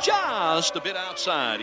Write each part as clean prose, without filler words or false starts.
just a bit outside.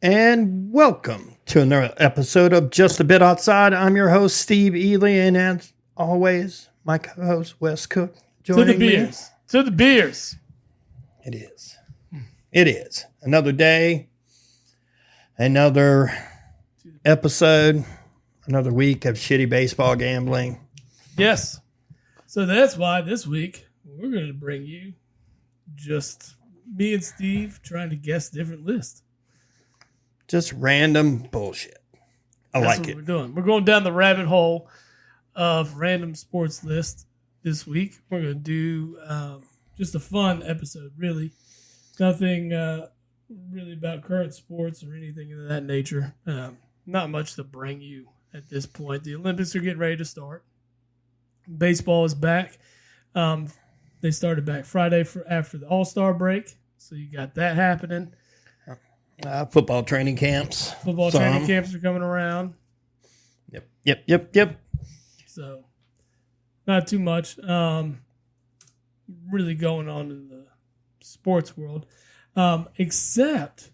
And welcome to another episode of Just a Bit Outside. I'm your host, Steve Ely, and as always, my co-host, Wes Cook, joining To the beers. me. To the beers. It is. It is. Another day, another episode, another week of shitty baseball gambling. Yes. So that's why this week we're going to bring you just me and Steve trying to guess different lists. Just random bullshit. That's like what it. we're doing. We're going down the rabbit hole of random sports lists this week. We're going to do just a fun episode, really. Nothing really about current sports or anything of that nature. Not much to bring you at this point. The Olympics are getting ready to start. Baseball is back. They started back Friday after the All-Star break, so you got that happening. Football training camps. Training camps are coming around. Yep. So, not too much really going on in the sports world, except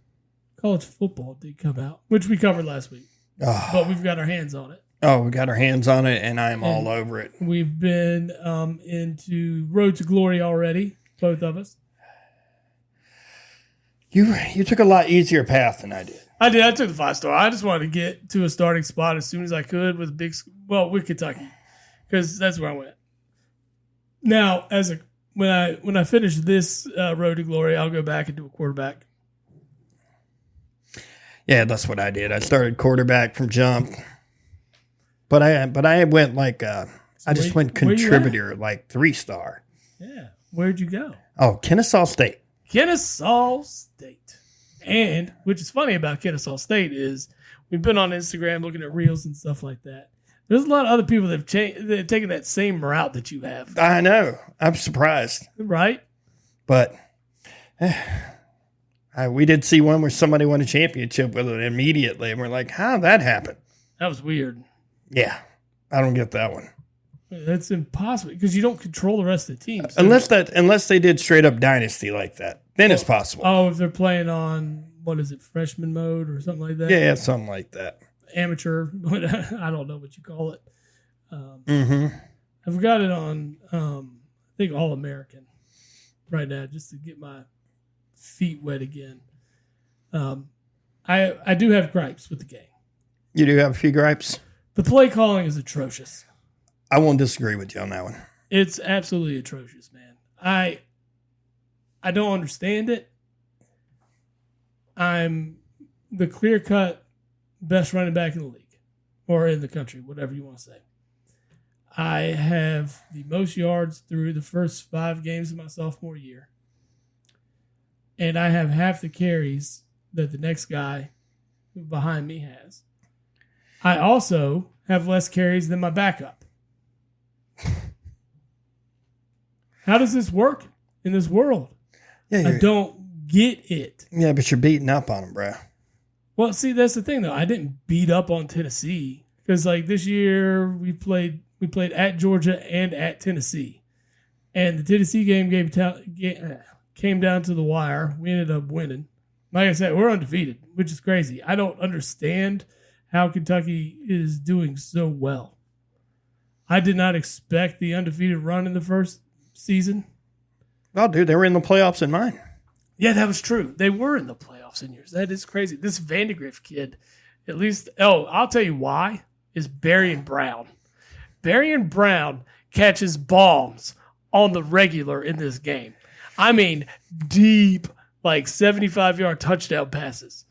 college football did come out, which we covered last week. Oh. But we've got our hands on it. Oh, we got our hands on it, and I'm all over it. We've been into Road to Glory already, both of us. You took a lot easier path than I did. I did. I took the 5-star. I just wanted to get to a starting spot as soon as I could with with Kentucky, because that's where I went. Now, when I finish this Road to Glory, I'll go back and do a quarterback. Yeah, that's what I did. I started quarterback from jump, but I went like I just went contributor, like 3-star. Yeah, where'd you go? Oh, Kennesaw State. Kennesaw State. And which is funny about Kennesaw State is we've been on Instagram looking at reels and stuff like that. There's a lot of other people that have taken that same route that you have. I know. I'm surprised. Right? But we did see one where somebody won a championship with it immediately, and we're like, how did that happen? That was weird. Yeah. I don't get that one. That's impossible because you don't control the rest of the team. So Unless they did straight up dynasty like that, then it's possible. Oh, if they're playing on freshman mode or something like that. Yeah, something like that. Amateur, I don't know what you call it. Mm-hmm. I've got it on I think All American right now just to get my feet wet again. I do have gripes with the game. You do have a few gripes? The play calling is atrocious. I won't disagree with you on that one. It's absolutely atrocious, man. I don't understand it. I'm the clear-cut best running back in the league or in the country, whatever you want to say. I have the most yards through the first 5 games of my sophomore year. And I have half the carries that the next guy behind me has. I also have less carries than my backup. How does this work in this world? Yeah, I don't get it. Yeah, but you're beating up on them, bro. Well, see, that's the thing, though. I didn't beat up on Tennessee because, like, this year we played at Georgia and at Tennessee, and the Tennessee game came down to the wire. We ended up winning. Like I said, we're undefeated, which is crazy. I don't understand how Kentucky is doing so well. I did not expect the undefeated run in the first season. Oh, dude, they were in the playoffs in mine. Yeah, that was true. They were in the playoffs in yours. That is crazy. This Vandegrift kid, at least, I'll tell you why, is Berrien Brown. Berrien Brown catches bombs on the regular in this game. I mean, deep, like 75-yard touchdown passes.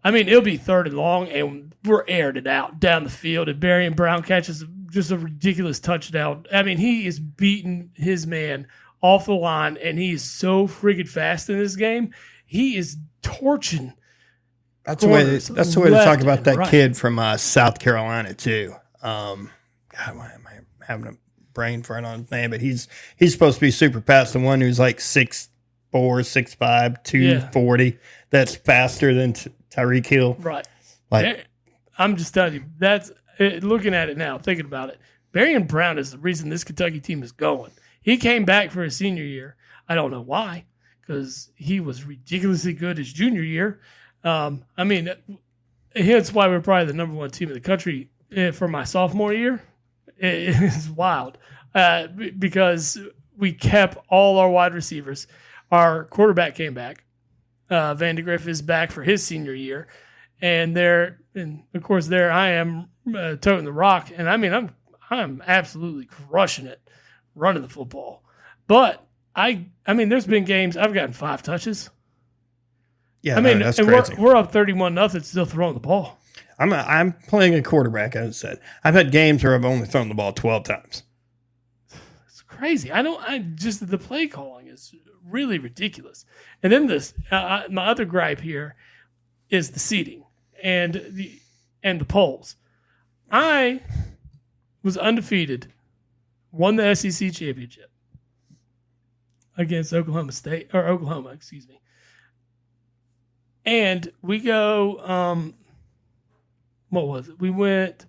I mean, it'll be 3rd and long, and we're airing it out down the field, and Berrien Brown catches just a ridiculous touchdown. I mean, he is beating his man off the line, and he is so friggin' fast in this game. He is torching. That's the way to talk about that right. kid from South Carolina too. God, why am I having a brain fart on his name? But he's supposed to be super fast. The one who's like 6'4", 6'5", 240. That's faster than Tyreek Hill. Right. Like, I'm just telling you, that's looking at it now, thinking about it. Barry Brown is the reason this Kentucky team is going. He came back for his senior year. I don't know why, because he was ridiculously good his junior year. I mean, that's why we're probably the number one team in the country for my sophomore year. It's wild because we kept all our wide receivers. Our quarterback came back. Van de Griff is back for his senior year. And of course, there I am toting the rock. And I mean, I'm absolutely crushing it, running the football. But I mean, there's been games I've gotten 5 touches. Yeah, I mean, that's and crazy. we're up 31-0, still throwing the ball. I'm playing a quarterback, as I said. I've had games where I've only thrown the ball 12 times. It's crazy. Just the play calling is really ridiculous. And then my other gripe here is the seating and the polls. I was undefeated, won the SEC championship against Oklahoma, excuse me. And we go, what was it? We went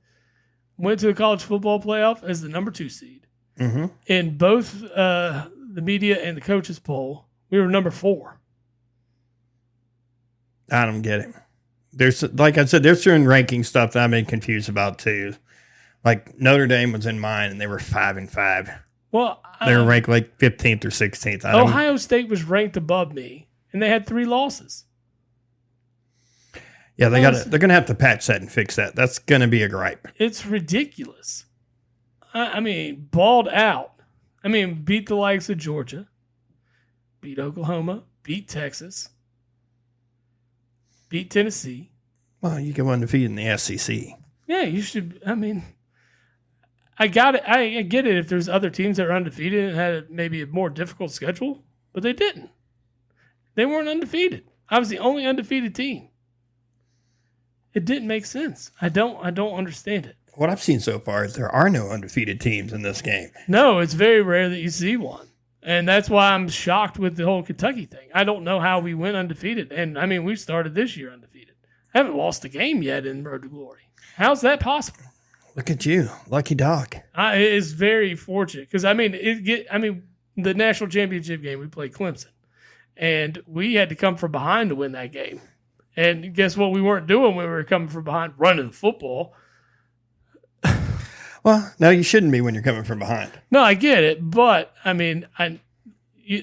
to the college football playoff as the number 2 seed. Mm-hmm. In both the media and the coaches poll, we were number 4. I don't get it. There's, like I said, there's certain ranking stuff that I've been confused about too. Like Notre Dame was in mine, and they were 5-5. Well, they were ranked like 15th or 16th. Ohio State was ranked above me, and they had 3 losses. Yeah, they're gonna have to patch that and fix that. That's gonna be a gripe. It's ridiculous. I mean, balled out. I mean, beat the likes of Georgia, beat Oklahoma, beat Texas, beat Tennessee. Well, you go undefeated in the SEC. Yeah, you should. I mean, I got it. I get it if there's other teams that are undefeated and had maybe a more difficult schedule, but they didn't. They weren't undefeated. I was the only undefeated team. It didn't make sense. I don't understand it. What I've seen so far is there are no undefeated teams in this game. No, it's very rare that you see one. And that's why I'm shocked with the whole Kentucky thing. I don't know how we went undefeated. And, I mean, we started this year undefeated. I haven't lost a game yet in Road to Glory. How's that possible? Look at you. Lucky dog. It's very fortunate. Because, I mean, the national championship game, we played Clemson. And we had to come from behind to win that game. And guess what we weren't doing when we were coming from behind? Running the football. Well, no, you shouldn't be when you're coming from behind. No, I get it. But, I mean,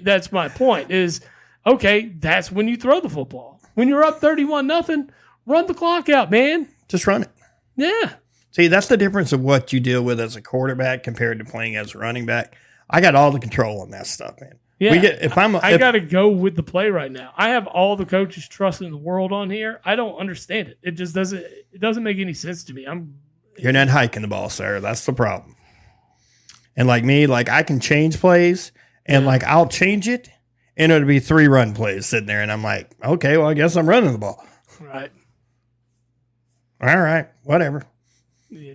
that's my point is, okay, that's when you throw the football. When you're up 31-0, run the clock out, man. Just run it. Yeah. See, that's the difference of what you deal with as a quarterback compared to playing as a running back. I got all the control on that stuff, man. Yeah, I got to go with the play right now. I have all the coaches' trust in the world on here. I don't understand it. It just doesn't make any sense to me. You're not hiking the ball, sir. That's the problem. And like me, like I can change plays, and like I'll change it, and it'll be 3 run plays sitting there, and I'm like, okay, well, I guess I'm running the ball. Right. All right, whatever.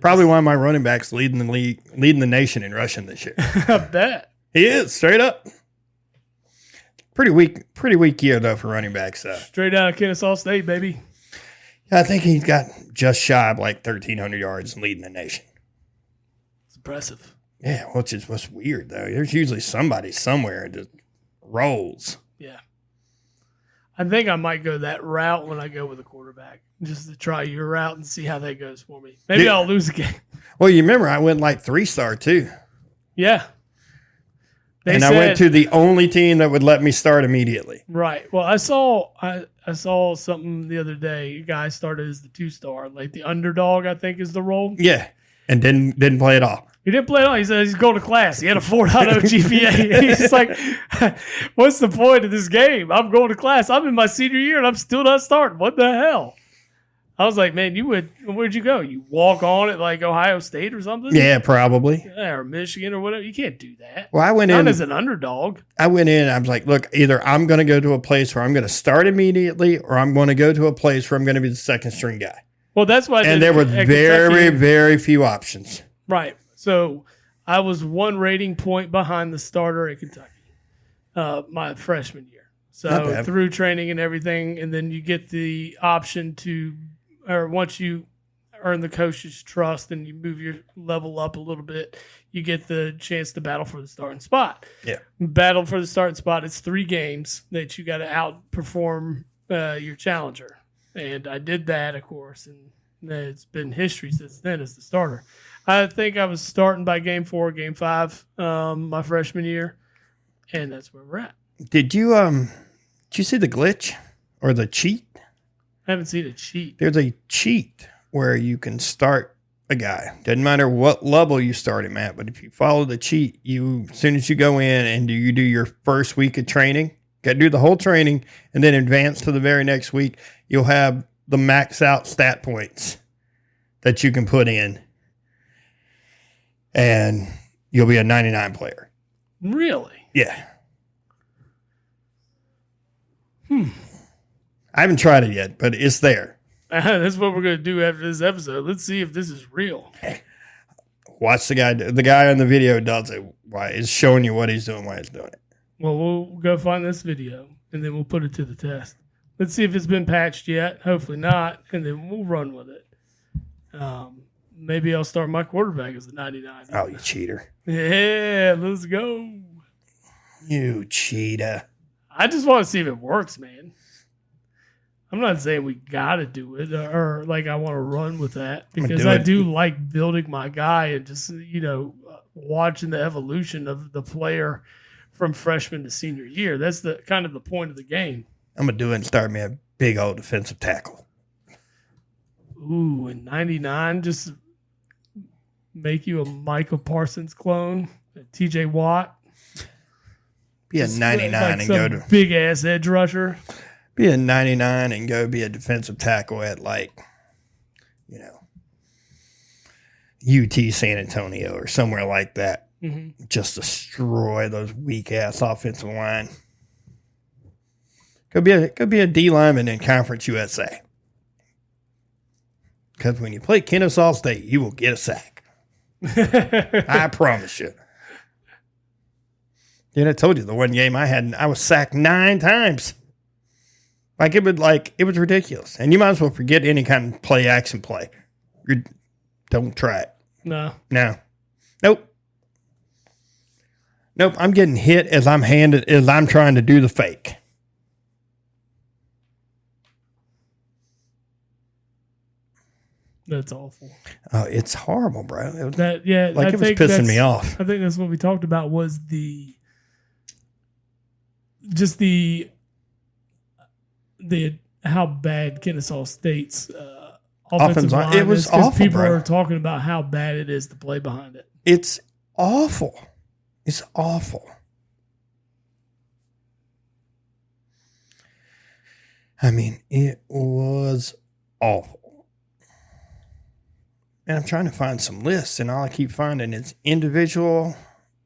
Probably one of my running backs leading the nation in rushing this year. I bet he is straight up. Pretty weak year though for running backs. Straight out of Kennesaw State, baby. I think he's got just shy of like 1,300 yards and leading the nation. It's impressive. Yeah, which is what's weird though. There's usually somebody somewhere that just rolls. Yeah. I think I might go that route when I go with a quarterback, just to try your route and see how that goes for me. Maybe I'll lose a game. Well, you remember I went like 3-star too. Yeah. I went to the only team that would let me start immediately. Right. Well, I saw something the other day. A guy started as the 2-star, like the underdog, I think is the role. Yeah. And didn't play at all. He didn't play at all. He said he's going to class. He had a 4.0 GPA. He's just like, what's the point of this game? I'm going to class. I'm in my senior year and I'm still not starting. What the hell? I was like, man, where'd you go? You walk on it like Ohio State or something? Yeah, probably. Yeah, or Michigan or whatever. You can't do that. Well, I went Not in as an underdog. I went in and I was like, look, either I'm going to go to a place where I'm going to start immediately or I'm going to go to a place where I'm going to be the second string guy. Well, that's why. And there were very, very few options. Right. So I was one rating point behind the starter at Kentucky my freshman year. So through training and everything, and then you get the option to, or once you earn the coach's trust and you move your level up a little bit, you get the chance to battle for the starting spot. Yeah. Battle for the starting spot. It's 3 games that you got to outperform your challenger. And I did that, of course, and it's been history since then as the starter. I think I was starting by game 4, game 5, my freshman year, and that's where we're at. Did you see the glitch or the cheat? I haven't seen a cheat. There's a cheat where you can start a guy. Doesn't matter what level you start him at, but if you follow the cheat, as soon as you go in and you do your first week of training, got to do the whole training and then advance to the very next week, you'll have the max out stat points that you can put in, and you'll be a 99 player. Really? Yeah. I haven't tried it yet, but it's there. That's what we're going to do after this episode. Let's see if this is real. Watch the guy. The guy on the video does it. Why is showing you what he's doing while he's doing it. Well, we'll go find this video, and then we'll put it to the test. Let's see if it's been patched yet. Hopefully not, and then we'll run with it. Maybe I'll start my quarterback as a 99. Oh, you cheater. Yeah, let's go. You cheater. I just want to see if it works, man. I'm not saying we got to do it or like I want to run with that because I do like building my guy and just, watching the evolution of the player from freshman to senior year. That's the kind of the point of the game. I'm going to do it and start me a big old defensive tackle. Ooh, and 99, just make you a Michael Parsons clone, a TJ Watt. Be a 99 and go to big ass edge rusher. Be a 99 and go be a defensive tackle at UT San Antonio or somewhere like that. Mm-hmm. Just destroy those weak ass offensive line. Go be a D lineman in Conference USA. Because when you play Kennesaw State, you will get a sack. I promise you. Dude, I told you the one game I was sacked 9 times. It was ridiculous. And you might as well forget any kind of play action play. Don't try it. No. Nope. I'm getting hit as I'm trying to do the fake. That's awful. Oh, it's horrible, bro. It was pissing me off. I think that's what we talked about was the how bad Kennesaw State's offensive line it was is, because awful. People bro. are talking about how bad it is to play behind it. It's awful. It's awful. I mean, it was awful. And I'm trying to find some lists, and all I keep finding is individual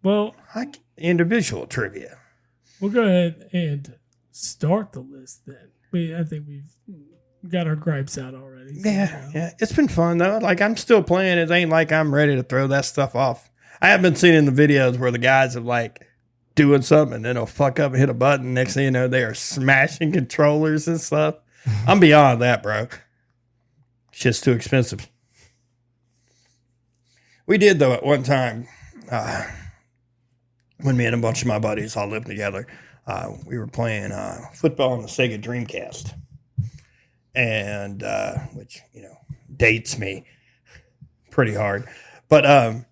trivia. We'll go ahead and start the list then. I think we've got our gripes out already. So, yeah. It's been fun, though. I'm still playing. It ain't like I'm ready to throw that stuff off. I have been seeing in the videos where the guys are, doing something, and then they'll fuck up and hit a button. Next thing you know, they are smashing controllers and stuff. I'm beyond that, bro. Shit's too expensive. We did, though, at one time, when me and a bunch of my buddies all lived together, we were playing football on the Sega Dreamcast, and which dates me pretty hard. But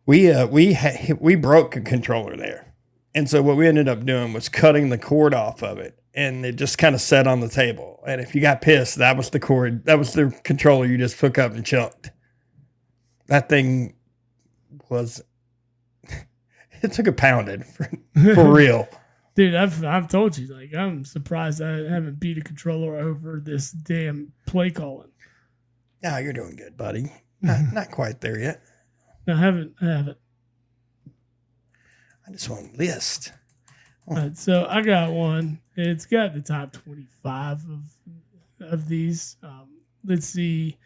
we broke a controller there, and so what we ended up doing was cutting the cord off of it, and it just kind of sat on the table. And if you got pissed, that was the cord, that was the controller you just took up and chucked. That thing was. It took a pounding for real. Dude, I've told you, like, I'm surprised I haven't beat a controller over this damn play calling. No, you're doing good, buddy. Not quite there yet. No, I haven't. I just want a list. All right, so I got one. It's got the top 25 of these. Let's see.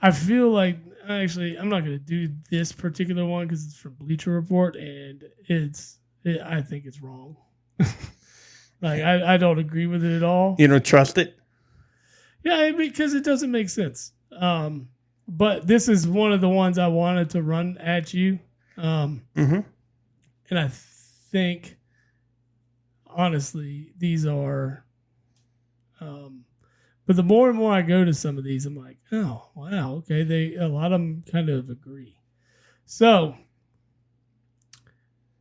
I feel like, actually, I'm not going to do this particular one because it's from Bleacher Report, and I think it's wrong. Like, I don't agree with it at all. You don't trust it? Yeah, because it doesn't make sense. But this is one of the ones I wanted to run at you. And I think, honestly, these are... but the more and more I go to some of these, I'm like, oh, wow, okay. A lot of them kind of agree. So,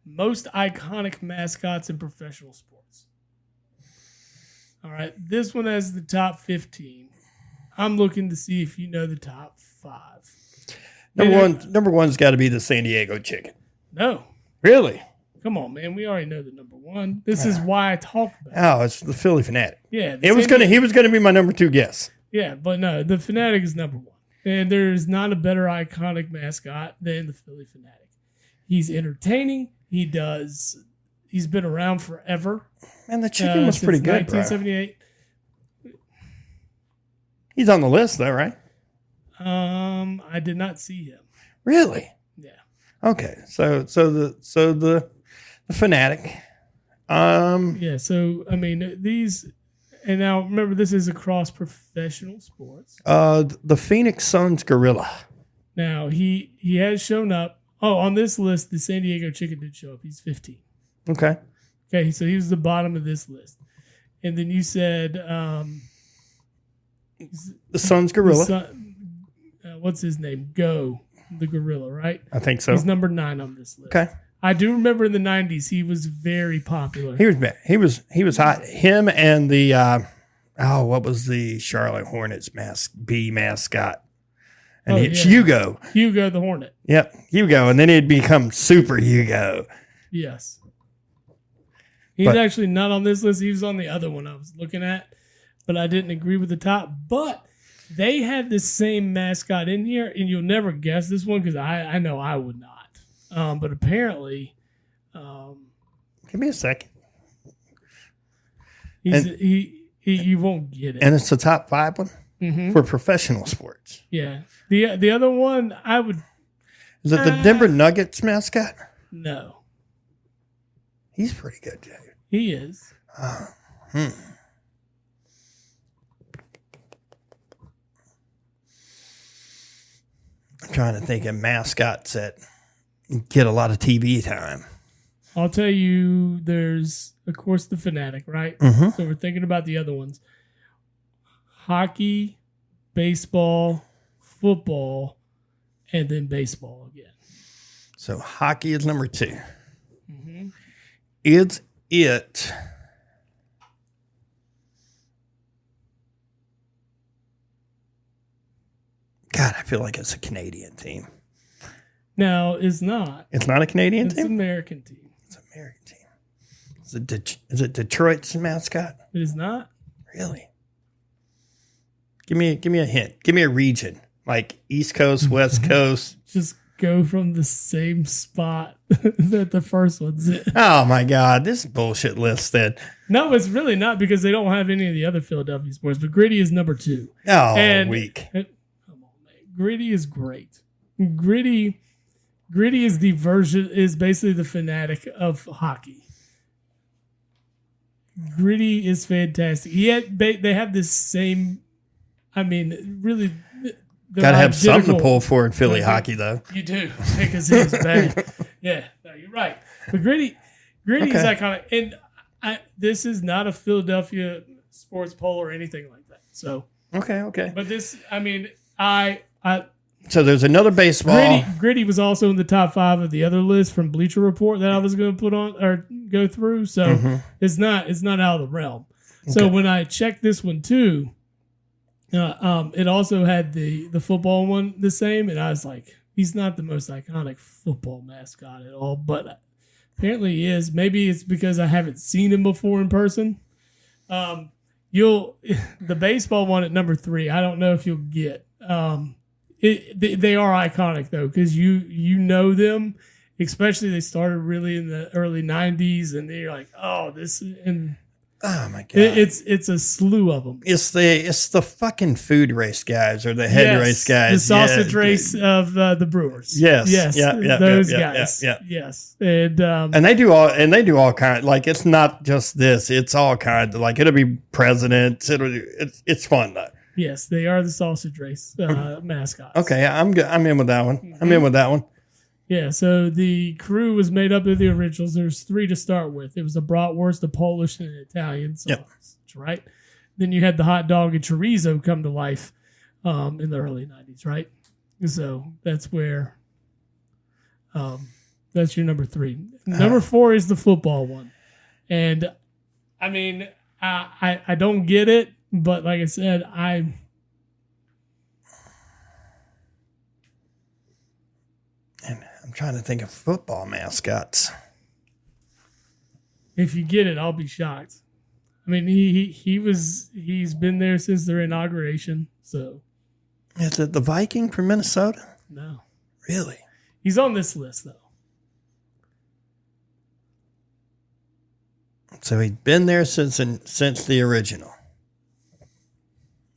most iconic mascots in professional sports. All right, this one has the top 15. I'm looking to see if you know the top 5. Number one's got to be the San Diego Chicken. No. Really? Come on, man. We already know the number 1. This is why I talk about it. Oh, it's the Philly Fanatic. Yeah. He was gonna be my number 2 guess. Yeah, but no, the Fanatic is number 1. And there's not a better iconic mascot than the Philly Fanatic. He's entertaining. He's been around forever. Man, the chicken was pretty good, 1978. Bro. He's on the list, though, right? I did not see him. Really? Yeah. Okay, so the Fanatic. Yeah. So I mean these, and now remember this is across professional sports. The Phoenix Suns Gorilla. Now he has shown up. Oh, on this list, the San Diego Chicken did show up. He's 15. Okay. Okay, so he was the bottom of this list. And then you said the Suns Gorilla. What's his name? Go, the gorilla, right? I think so. He's number 9 on this list. Okay. I do remember in the 90s he was very popular. He was bad. He was hot. Him and the what was the Charlotte Hornets mascot? And it's Hugo. Hugo the Hornet. Yep, Hugo. And then he'd become Super Hugo. Yes. He's actually not on this list. He was on the other one I was looking at, but I didn't agree with the top. But they had the same mascot in here, and you'll never guess this one because I know I would not. But apparently... give me a second. You won't get it. And it's the top 5 one for professional sports. Yeah. The other one, I would... Is it the Denver Nuggets mascot? No. He's pretty good, Jay. He is. I'm trying to think of mascots that get a lot of TV time. I'll tell you, there's, of course, the Fanatic, right? Mm-hmm. So we're thinking about the other ones. Hockey, baseball, football, and then baseball again. So hockey is number 2. Mm-hmm. Is it... God, I feel like it's a Canadian team. No, it's not. It's not a Canadian team? It's an American team. It's an American team. Is it Detroit's mascot? It is not. Really? Give me a hint. Give me a region. Like East Coast, West Coast. Just go from the same spot that the first one's in. Oh my God, this bullshit list then. No, it's really not because they don't have any of the other Philadelphia sports. But Gritty is number 2. Oh, weak. Come on, man. Gritty is great. Gritty is is basically the Fanatic of hockey. Gritty is fantastic. Yet they have this same. I mean, really. Got to have something to pull for in Philly hockey, though. You do, because he's bad. Yeah, no, you're right. But Gritty is iconic, and this is not a Philadelphia sports poll or anything like that. So okay. But this, I mean, So there's another baseball. Gritty was also in the top 5 of the other list from Bleacher Report that I was going to put on or go through. So it's not out of the realm. Okay. So when I checked this one too. It also had the football one the same, and I was like, he's not the most iconic football mascot at all, but Apparently he is. Maybe it's because I haven't seen him before in person. The baseball one at number 3. I don't know if you'll get. They are iconic though, because you know them. Especially they started really in the early 90s, and they're like, oh, this and. Oh my god! It's a slew of them. It's the fucking food race guys or the head race guys, the sausage race of the Brewers. Yes, those guys. Yes, and they do all kinds. Like it's not just this; it's all kinds. Like it'll be presidents. It's fun though. Yes, they are the sausage race mascots. Okay, I'm good. I'm in with that one. Mm-hmm. I'm in with that one. Yeah, so the crew was made up of the originals. There's 3 to start with. It was a bratwurst, a Polish, and an Italian sausage, right? Then you had the hot dog and chorizo come to life in the early 90s, right? So that's where that's your number 3. Number 4 is the football one. And, I mean, I don't get it, but like I said, I'm trying to think of football mascots. If you get it, I'll be shocked. I mean, he's been there since their inauguration. So, is it the Viking from Minnesota? No, really. He's on this list though. So he's been there since the original.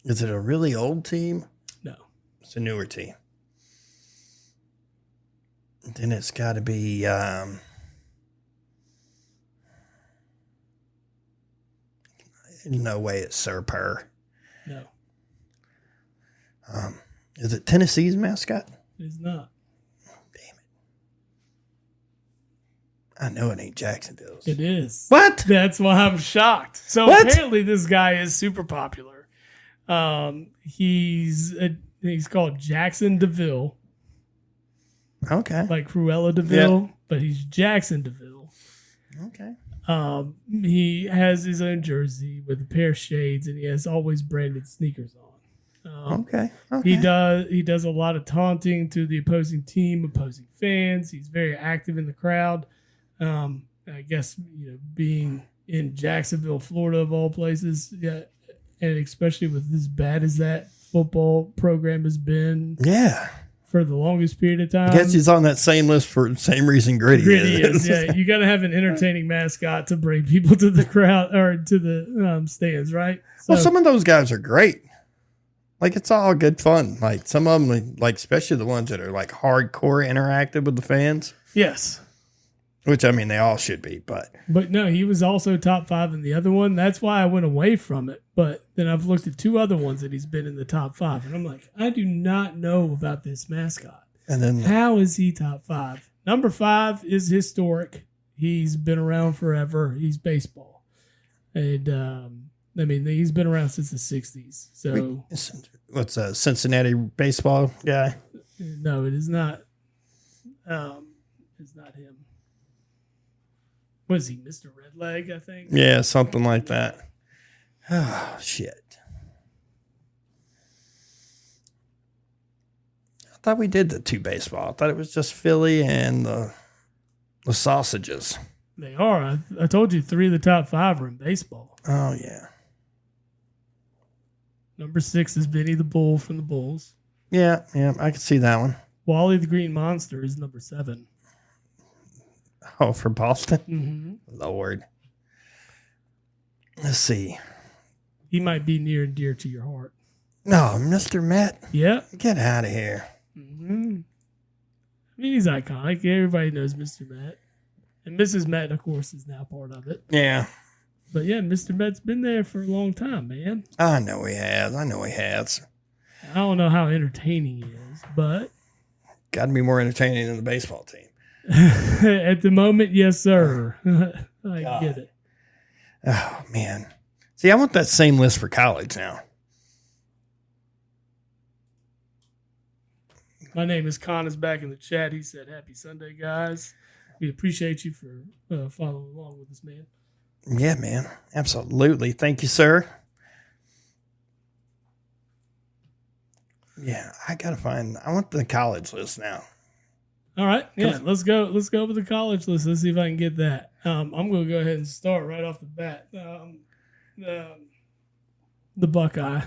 Is it a really old team? No, it's a newer team. Then it's got to be no way it's Sir Purr. No. Is it Tennessee's mascot? It's not. Damn it. I know it ain't Jacksonville's. It is. What? That's why I'm shocked. So apparently this guy is super popular. He's called Jackson DeVille. Okay. Like Cruella DeVille, but he's Jackson DeVille. Okay. He has his own jersey with a pair of shades, and he has always branded sneakers on. Okay. He does a lot of taunting to the opposing team, opposing fans. He's very active in the crowd. I guess being in Jacksonville, Florida, of all places, yeah, and especially with as bad as that football program has been. Yeah. For the longest period of time. I guess he's on that same list for the same reason Gritty is. Yeah. You got to have an entertaining mascot to bring people to the crowd or to the stands, right? So, well, some of those guys are great. Like, it's all good fun. Like, some of them, like especially the ones that are, like, hardcore interactive with the fans. Yes. Which, I mean, they all should be, but. But, no, he was also top 5 in the other one. That's why I went away from it. But then I've looked at 2 other ones that he's been in the top 5. And I'm like, I do not know about this mascot. And then how is he top 5? Number 5 is historic. He's been around forever. He's baseball. And, I mean, he's been around since the 60s. So. What's a Cincinnati baseball guy? No, it is not. It's not him. What is he, Mr. Redleg, I think? Yeah, something like that. Oh, shit. I thought we did the 2 baseball. I thought it was just Philly and the sausages. They are. I told you 3 of the top 5 are in baseball. Oh, yeah. Number 6 is Benny the Bull from the Bulls. Yeah, I can see that one. Wally the Green Monster is number 7. Oh, for Boston? Mm-hmm. Lord. Let's see. He might be near and dear to your heart. No, Mr. Met? Yeah. Get out of here. Mm-hmm. I mean, he's iconic. Everybody knows Mr. Met. And Mrs. Met, of course, is now part of it. Yeah. But yeah, Mr. Met's been there for a long time, man. I know he has. I don't know how entertaining he is, but... Got to be more entertaining than the baseball team. At the moment, yes, sir. I get it. Oh, man. See, I want that same list for college now. My name is Con is back in the chat. He said, happy Sunday, guys. We appreciate you for following along with us, man. Yeah, man. Absolutely. Thank you, sir. Yeah, I want the college list now. All right. Yeah, let's go. Let's go with the college list. Let's see if I can get that. I'm going to go ahead and start right off the bat. The Buckeye.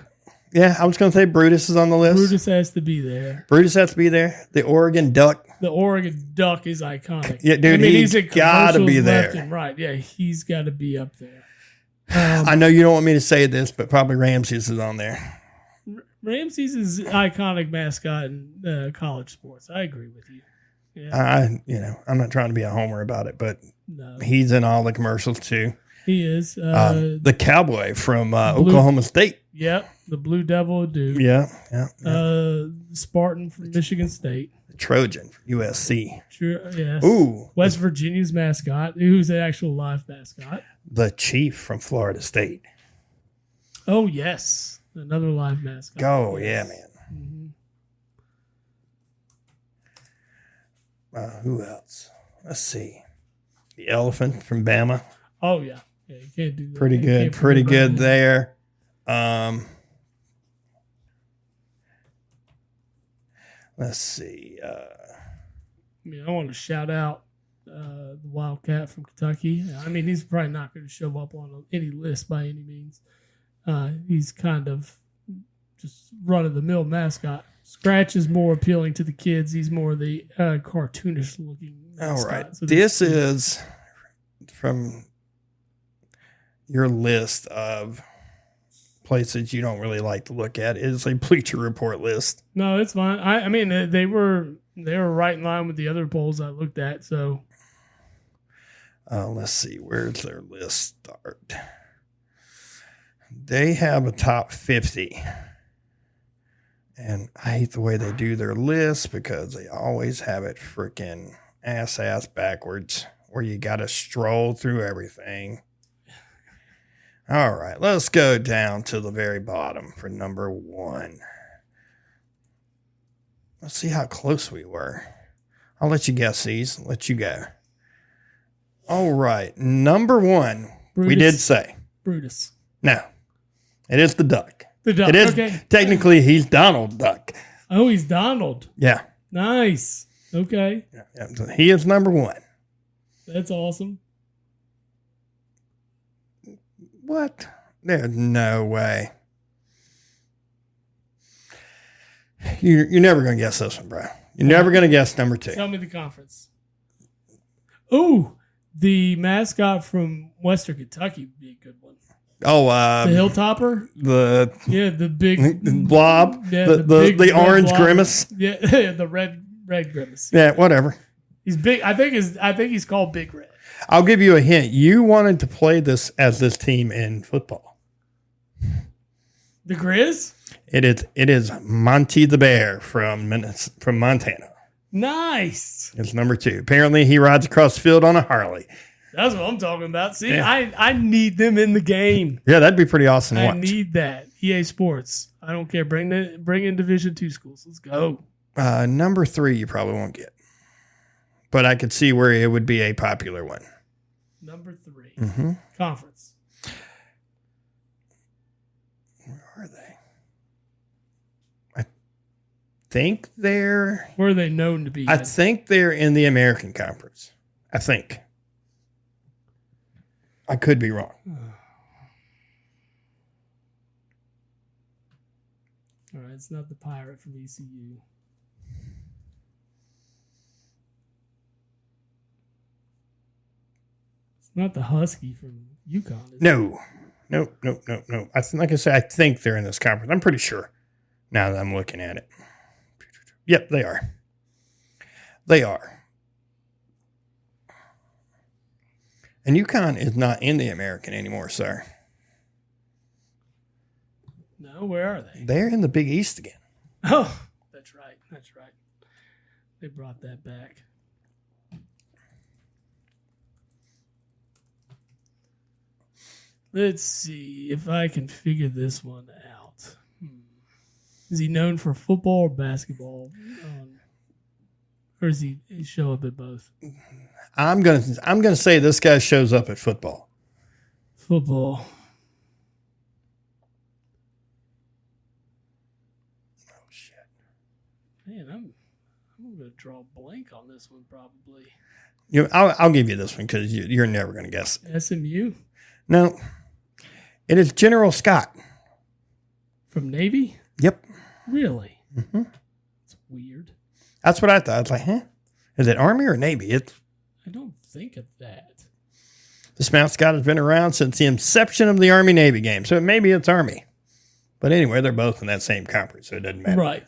Yeah, I was going to say Brutus is on the list. Brutus has to be there. Brutus has to be there. The Oregon Duck. The Oregon Duck is iconic. Yeah, dude, he's got to be there. Left and right. Yeah, he's got to be up there. I know you don't want me to say this, but probably Ramses is on there. Ramses is iconic mascot in college sports. I agree with you. Yeah. I'm not trying to be a homer about it, but No. he's in all the commercials too. He is. The cowboy from Oklahoma State. Yep. The Blue Devil dude. Yeah. Spartan from Michigan State. The Trojan from USC. Sure. Yes. Ooh. West Virginia's mascot, who's an actual live mascot. The Chief from Florida State. Oh, yes. Another live mascot. Oh, yeah, man. Mm-hmm. Who else? Let's see. The Elephant from Bama. Oh, yeah. Yeah, you can't do that. Pretty good. Pretty good there. Let's see. I want to shout out the Wildcat from Kentucky. I mean, he's probably not going to show up on any list by any means. He's kind of just run-of-the-mill mascot. Scratch is more appealing to the kids. He's more the cartoonish looking mascot. All right. So this is from your list of places you don't really like to look at. Is a Bleacher Report list. No, it's fine. I mean, they were right in line with the other polls I looked at. So let's see. Where's their list start? They have a top 50. And I hate the way they do their list because they always have it freaking ass backwards where you got to stroll through everything. All right, let's go down to the very bottom for number 1. Let's see how close we were. I'll let you guess these. Let you go. All right, number 1. Brutus. We did say. Brutus. No, it is the Duck. The Duck. It is okay. Technically, he's Donald Duck. Oh, he's Donald. Yeah. Nice. Okay. Yeah. He is number 1. That's awesome. What? There's no way. You're never going to guess this one, bro. You're never going to guess number 2. Tell me the conference. Oh, the mascot from Western Kentucky would be a good one. Oh, the Hilltopper? The big blob. Yeah, the orange blob. Grimace. Yeah, the red Grimace. Yeah, whatever. He's big. I think he's called Big Red. I'll give you a hint. You wanted to play this team in football. The Grizz? It is Monty the Bear from Montana. Nice. It's number 2. Apparently, he rides across the field on a Harley. That's what I'm talking about. See, yeah. I need them in the game. Yeah, that'd be pretty awesome. I need that. EA Sports. I don't care. Bring in Division II schools. Let's go. Number 3, you probably won't get, but I could see where it would be a popular one. Number 3, Conference. conference. Where are they? I think they're. Where are they known to be? I think they're in the American Conference. I think. I could be wrong. All right, it's not the Pirate from ECU. It's not the Husky from UConn. No. Like I said, I think they're in this conference. I'm pretty sure now that I'm looking at it. Yep, they are. They are. And UConn is not in the American anymore, sir. No, where are they? They're in the Big East again. Oh, that's right. That's right. They brought that back. Let's see if I can figure this one out. Is he known for football or basketball? Or does he show up at both? I'm gonna say this guy shows up at football. Football. Oh shit! Man, I'm I'm going to draw a blank on this one probably. I'll give you this one because you're never going to guess it. SMU? No. It is General Scott. From Navy? Yep. Really? Mm-hmm. It's weird. That's what I thought. I was like, huh? Is it Army or Navy? I don't think of that. This mascot has been around since the inception of the Army-Navy game, so maybe it's Army. But anyway, they're both in that same conference, so it doesn't matter. Right.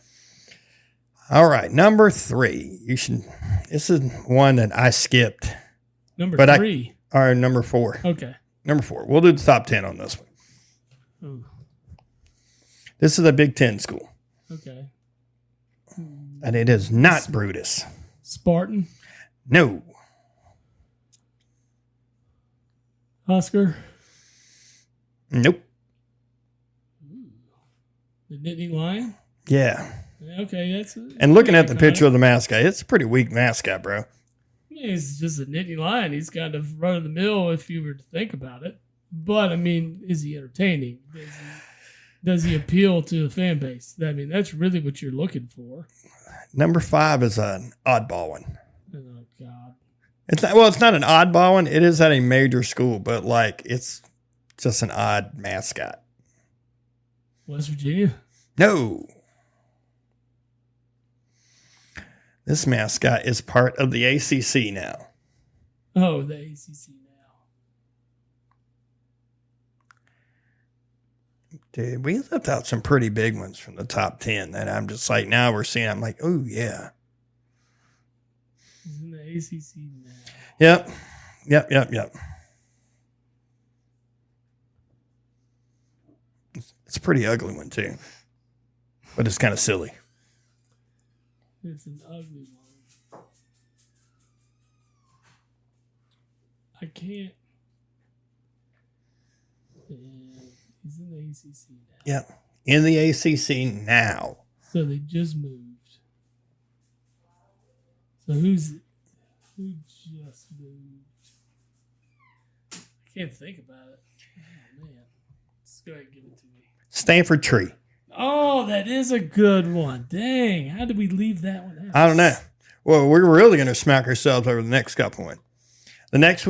All right, number 3. This is one that I skipped. Number 3. Or number 4. Okay. Number 4. We'll do the top 10 on this one. Ooh. This is a Big Ten school. Okay. And it is not Brutus. Spartan? No. Husker? Nope. The Nittany Lion? Yeah. Okay, and looking at the picture of the mascot, it's a pretty weak mascot, bro. He's just a Nittany Lion. He's kind of run of the mill if you were to think about it. But, I mean, is he entertaining? Does he appeal to the fan base? I mean, that's really what you're looking for. Number 5 is an oddball one. Oh, God. It's not an oddball one. It is at a major school, but like it's just an odd mascot. West Virginia? No. This mascot is part of the ACC now. Oh, the ACC now. Dude, we left out some pretty big ones from the top 10 that I'm just like, now we're seeing, I'm like, oh, yeah. He's in the ACC now. Yep. It's a pretty ugly one, too. But it's kind of silly. It's an ugly one. I can't. He's in the ACC now. Yep. In the ACC now. So they just moved. So who just moved? I can't think about it. Oh, man. Let's go ahead and give it to me. Stanford Tree. Oh, that is a good one. Dang. How did we leave that one out? I don't know. Well, we're really going to smack ourselves over the next couple one. The next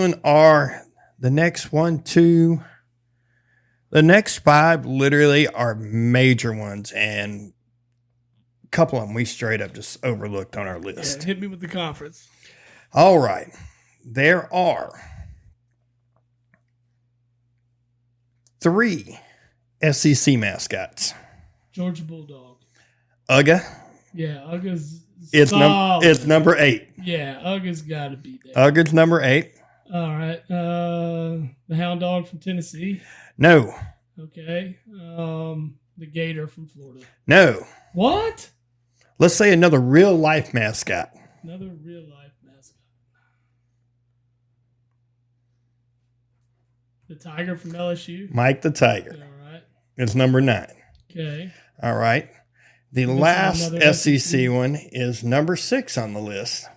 5 literally are major ones, and a couple of them we straight up just overlooked on our list. Yeah, hit me with the conference. All right. There are 3 SEC mascots. Georgia Bulldog. UGA. Yeah, UGA's It's number 8. Yeah, UGA's got to be there. UGA's number 8. All right. The Hound Dog from Tennessee. No. Okay. The Gator from Florida. No. What? Let's say another real life mascot. Another real life mascot. The Tiger from LSU. Mike the Tiger. All right. It's number 9. Okay. All right. The last SEC one is number 6 on the list.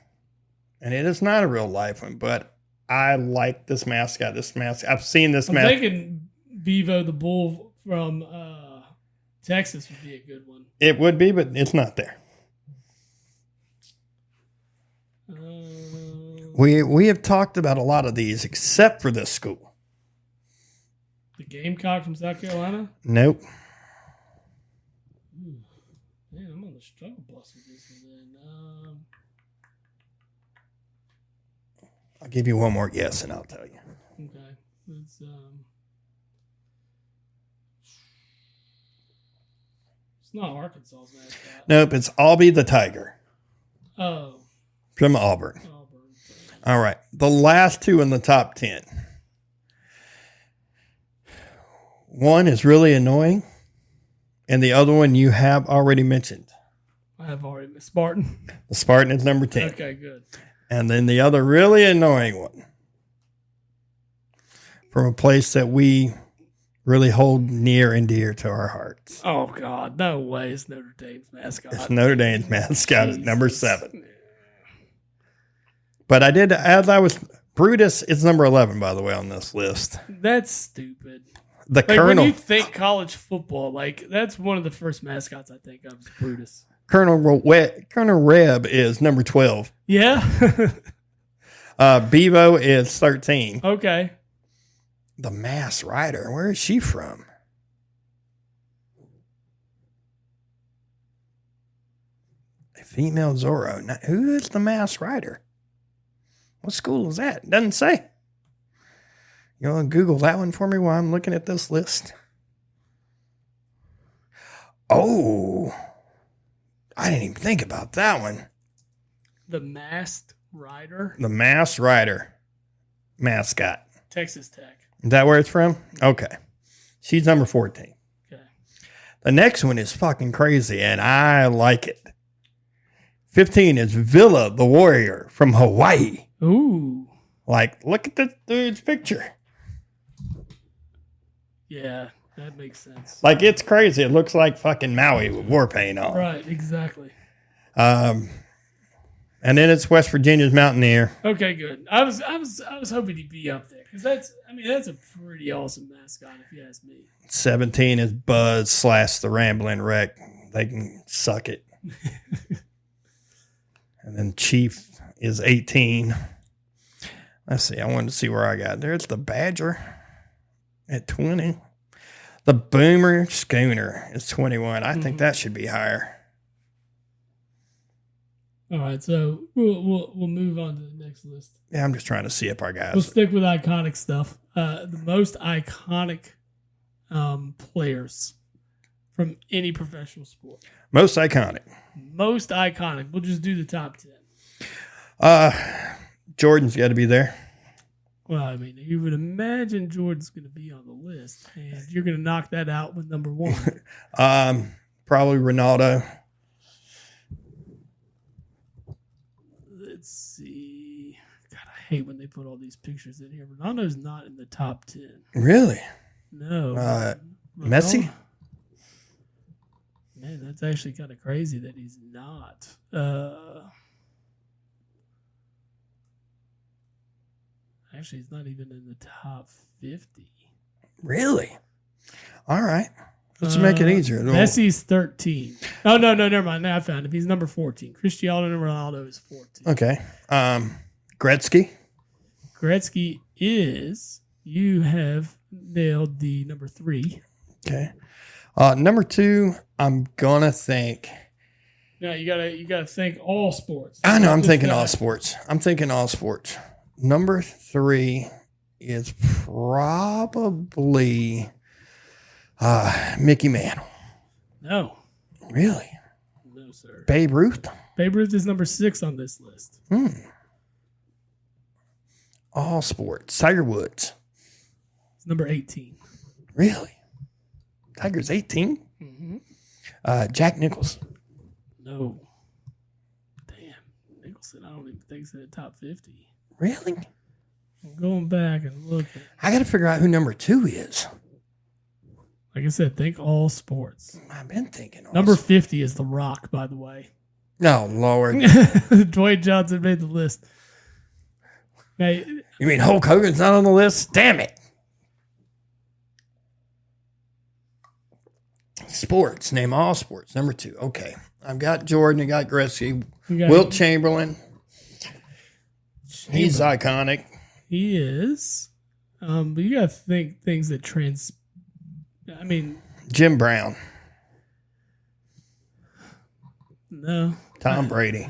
And it is not a real life one, but I like this mascot. I've seen this mascot. I'm thinking Bevo the Bull from Texas would be a good one. It would be, but it's not there. We have talked about a lot of these except for this school. The Gamecock from South Carolina? Nope. Ooh, man, I'm on the struggle bus with this one then. I'll give you one more guess and I'll tell you. Okay. It's not Arkansas's mascot. Nope, it's Albie the Tiger. Oh. From Auburn. All right. The last 2 in the top 10. One is really annoying, and the other one you have already mentioned. I have already. Spartan. The Spartan is number 10. Okay, good. And then the other really annoying one from a place that we really hold near and dear to our hearts. Oh, God. No way. It's Notre Dame's mascot. It's Notre Dame's mascot at number 7. But I did, Brutus is number 11, by the way, on this list. That's stupid. The Like, Colonel. when you think college football, like, that's one of the first mascots I think of is Brutus. Colonel Reb is number 12. Yeah. Bevo is 13. Okay. The Mass Rider. Where is she from? A female Zorro. Now, who is the Mass Rider? What school is that? Doesn't say. You want to Google that one for me while I'm looking at this list? Oh, I didn't even think about that one. The Masked Rider. The Mass Rider mascot. Texas Tech. Is that where it's from? Okay. She's number 14. Okay. The next one is fucking crazy, and I like it. 15 is Villa the Warrior from Hawaii. Ooh. Like, look at this dude's picture. Yeah, that makes sense. Like, it's crazy. It looks like fucking Maui with war paint on. Right, exactly. And then it's West Virginia's Mountaineer. Okay, good. I was hoping he'd be up there because that's a pretty awesome mascot if you ask me. 17 is Buzz / the Rambling Wreck. They can suck it. And then Chief is 18. Let's see. I wanted to see where I got. There's the Badger at 20. The Boomer Schooner is 21. I think that should be higher. All right, so we'll move on to the next list. Yeah, I'm just trying to see if our guys. We'll stick with iconic stuff. The most iconic players from any professional sport. Most iconic. Most iconic. We'll just do the top 10. Jordan's got to be there. Well, I mean, you would imagine Jordan's going to be on the list, and you're going to knock that out with number 1. Probably Ronaldo. Let's see. God, I hate when they put all these pictures in here. Ronaldo's not in the top 10. Really? No. Messi? Man, that's actually kind of crazy that he's not. Actually, he's not even in the top 50. Really? All right. Let's make it easier. Messi's 13. Oh, no, never mind. Now I found him. He's number 14. Cristiano Ronaldo is 14. Okay. Gretzky? Gretzky is, you have nailed the number 3. Okay. Number 2, I'm going to think. No, you gotta think all sports. I know, I'm thinking all sports. Number 3 is probably Mickey Mantle. No. Really? No, sir. Babe Ruth? Babe Ruth is number 6 on this list. All sports. Tiger Woods. It's number 18. Really? Tiger's 18? Mm-hmm. Jack Nicholson. No. Damn. Nicholson, I don't even think he's in the top 50. Really? I'm going back and looking. I got to figure out who number 2 is. Like I said, think all sports. I've been thinking all Number 50 is The Rock, by the way. No, Lord. Dwayne Johnson made the list. Hey, you mean Hulk Hogan's not on the list? Damn it. Sports. Name all sports. Number 2. Okay. I've got Jordan. I got Gretzky. Wilt Chamberlain. He's iconic. He is. But you got to think things that Jim Brown. No. Tom Brady.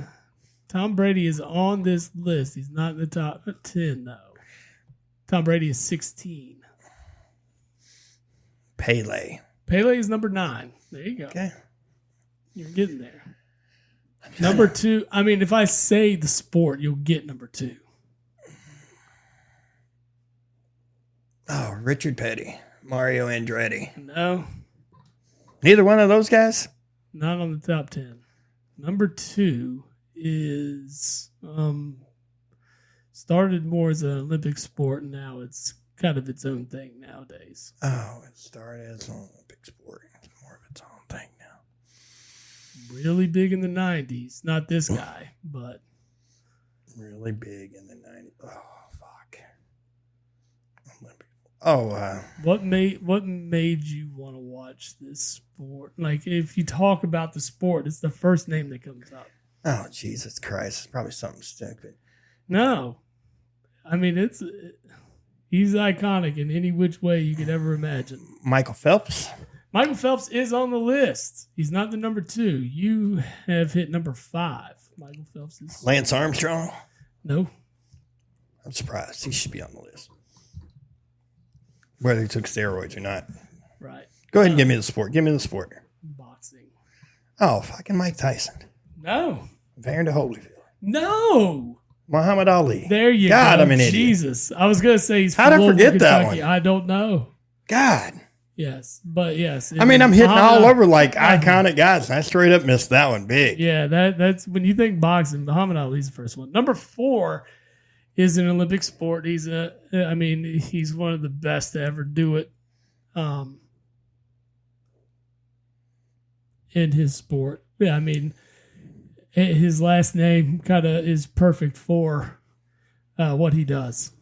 Tom Brady is on this list. He's not in the top 10, though. Tom Brady is 16. Pele. Pele is number 9. There you go. Okay. You're getting there. Number 2. I mean, if I say the sport, you'll get number 2. Oh, Richard Petty. Mario Andretti. No. Neither one of those guys? Not on the top 10. Number 2 is started more as an Olympic sport, and now it's kind of its own thing nowadays. Oh, it started as an Olympic sport. It's more of its own thing now. Really big in the 90s. Not this guy, but. Really big in the 90s. Oh, fuck. Olympic. What made you want to watch this sport? Like, if you talk about the sport, it's the first name that comes up. Oh, Jesus Christ. It's probably something stupid. No. I mean, he's iconic in any which way you could ever imagine. Michael Phelps? Michael Phelps is on the list. He's not the number 2. You have hit number 5. Michael Phelps is... Lance Armstrong? No. I'm surprised. He should be on the list. Whether he took steroids or not. Right. Go ahead and give me the sport. Give me the sport. Boxing. Oh, fucking Mike Tyson. No. Vander Holyfield. No. Muhammad Ali. There you God, go. I'm an idiot. Jesus. I was going to say he's from How'd I Louisville, forget that Kentucky. one? I don't know. God. Yes. But yes. I mean, I'm hitting all over like Muhammad- iconic guys. And I straight up missed that one big. Yeah, that's when you think boxing, Muhammad Ali's the first one. Number 4 is an Olympic sport. He's one of the best to ever do it. In his sport. Yeah, I mean, his last name kind of is perfect for what he does.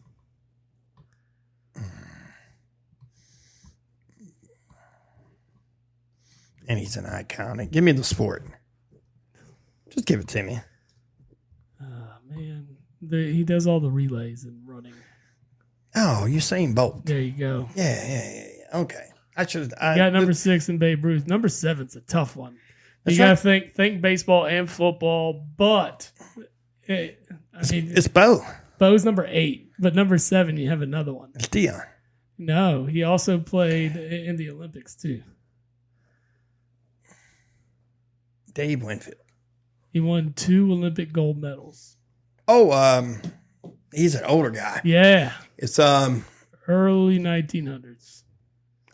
And he's an iconic. Give me the sport. Just give it to me. Man, he does all the relays and running. Oh, Usain Bolt. There you go. Yeah. Okay. I should. You got number 6 in Babe Ruth. Number 7's a tough one. You got to think baseball and football, but it's Bo. Bo's number 8, but number 7 you have another one. It's Dion. No, he also played in the Olympics too. Dave Winfield. He won 2 Olympic gold medals. Oh, he's an older guy. Yeah, It's early 1900s.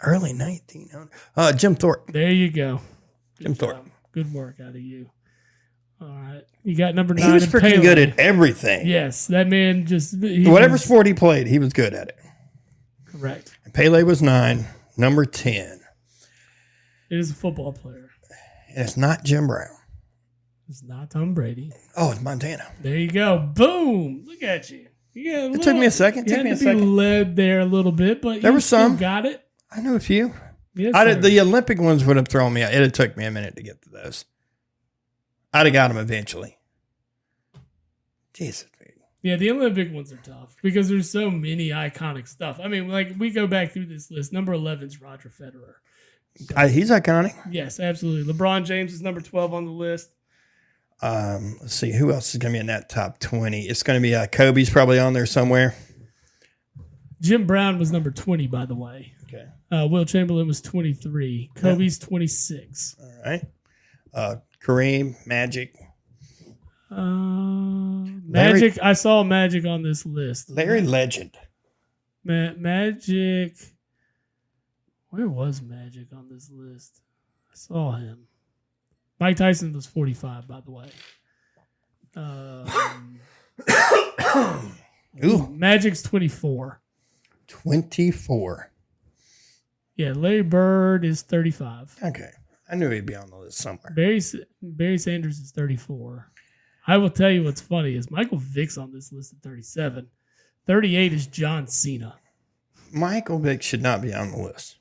early 1900. Jim Thorpe. There you go. Jim Thorpe. Good work out of you. All right, you got number 9. He was freaking Pele. good at everything. Yes, that man just Whatever sport he played, he was good at it. Correct. And Pele was 9. Number 10. It is a football player. And it's not Jim Brown. It's not Tom Brady. Oh, it's Montana. There you go. Boom! Look at you. It took me a second. You had to be led there a little bit, but There you was still some. got it. I know a few. Yes, The Olympic ones would have thrown me out. It would took me a minute to get to those. I'd have got them eventually. Jesus. Yeah, the Olympic ones are tough because there's so many iconic stuff. I mean, like we go back through this list. Number 11 is Roger Federer. He's iconic. Yes, absolutely. LeBron James is number 12 on the list. Let's see. Who else is going to be in that top 20? It's going to be Kobe's probably on there somewhere. Jim Brown was number 20, by the way. Okay. Will Chamberlain was 23. Kobe's 26. All right. Kareem, Magic. Magic. I saw Magic on this list. Larry Legend. Magic. Where was Magic on this list? I saw him. Mike Tyson was 45, by the way. Ooh. Magic's 24. 24. Yeah, Larry Bird is 35. Okay. I knew he'd be on the list somewhere. Barry Sanders is 34. I will tell you what's funny is Michael Vick's on this list at 37. 38 is John Cena. Michael Vick should not be on the list.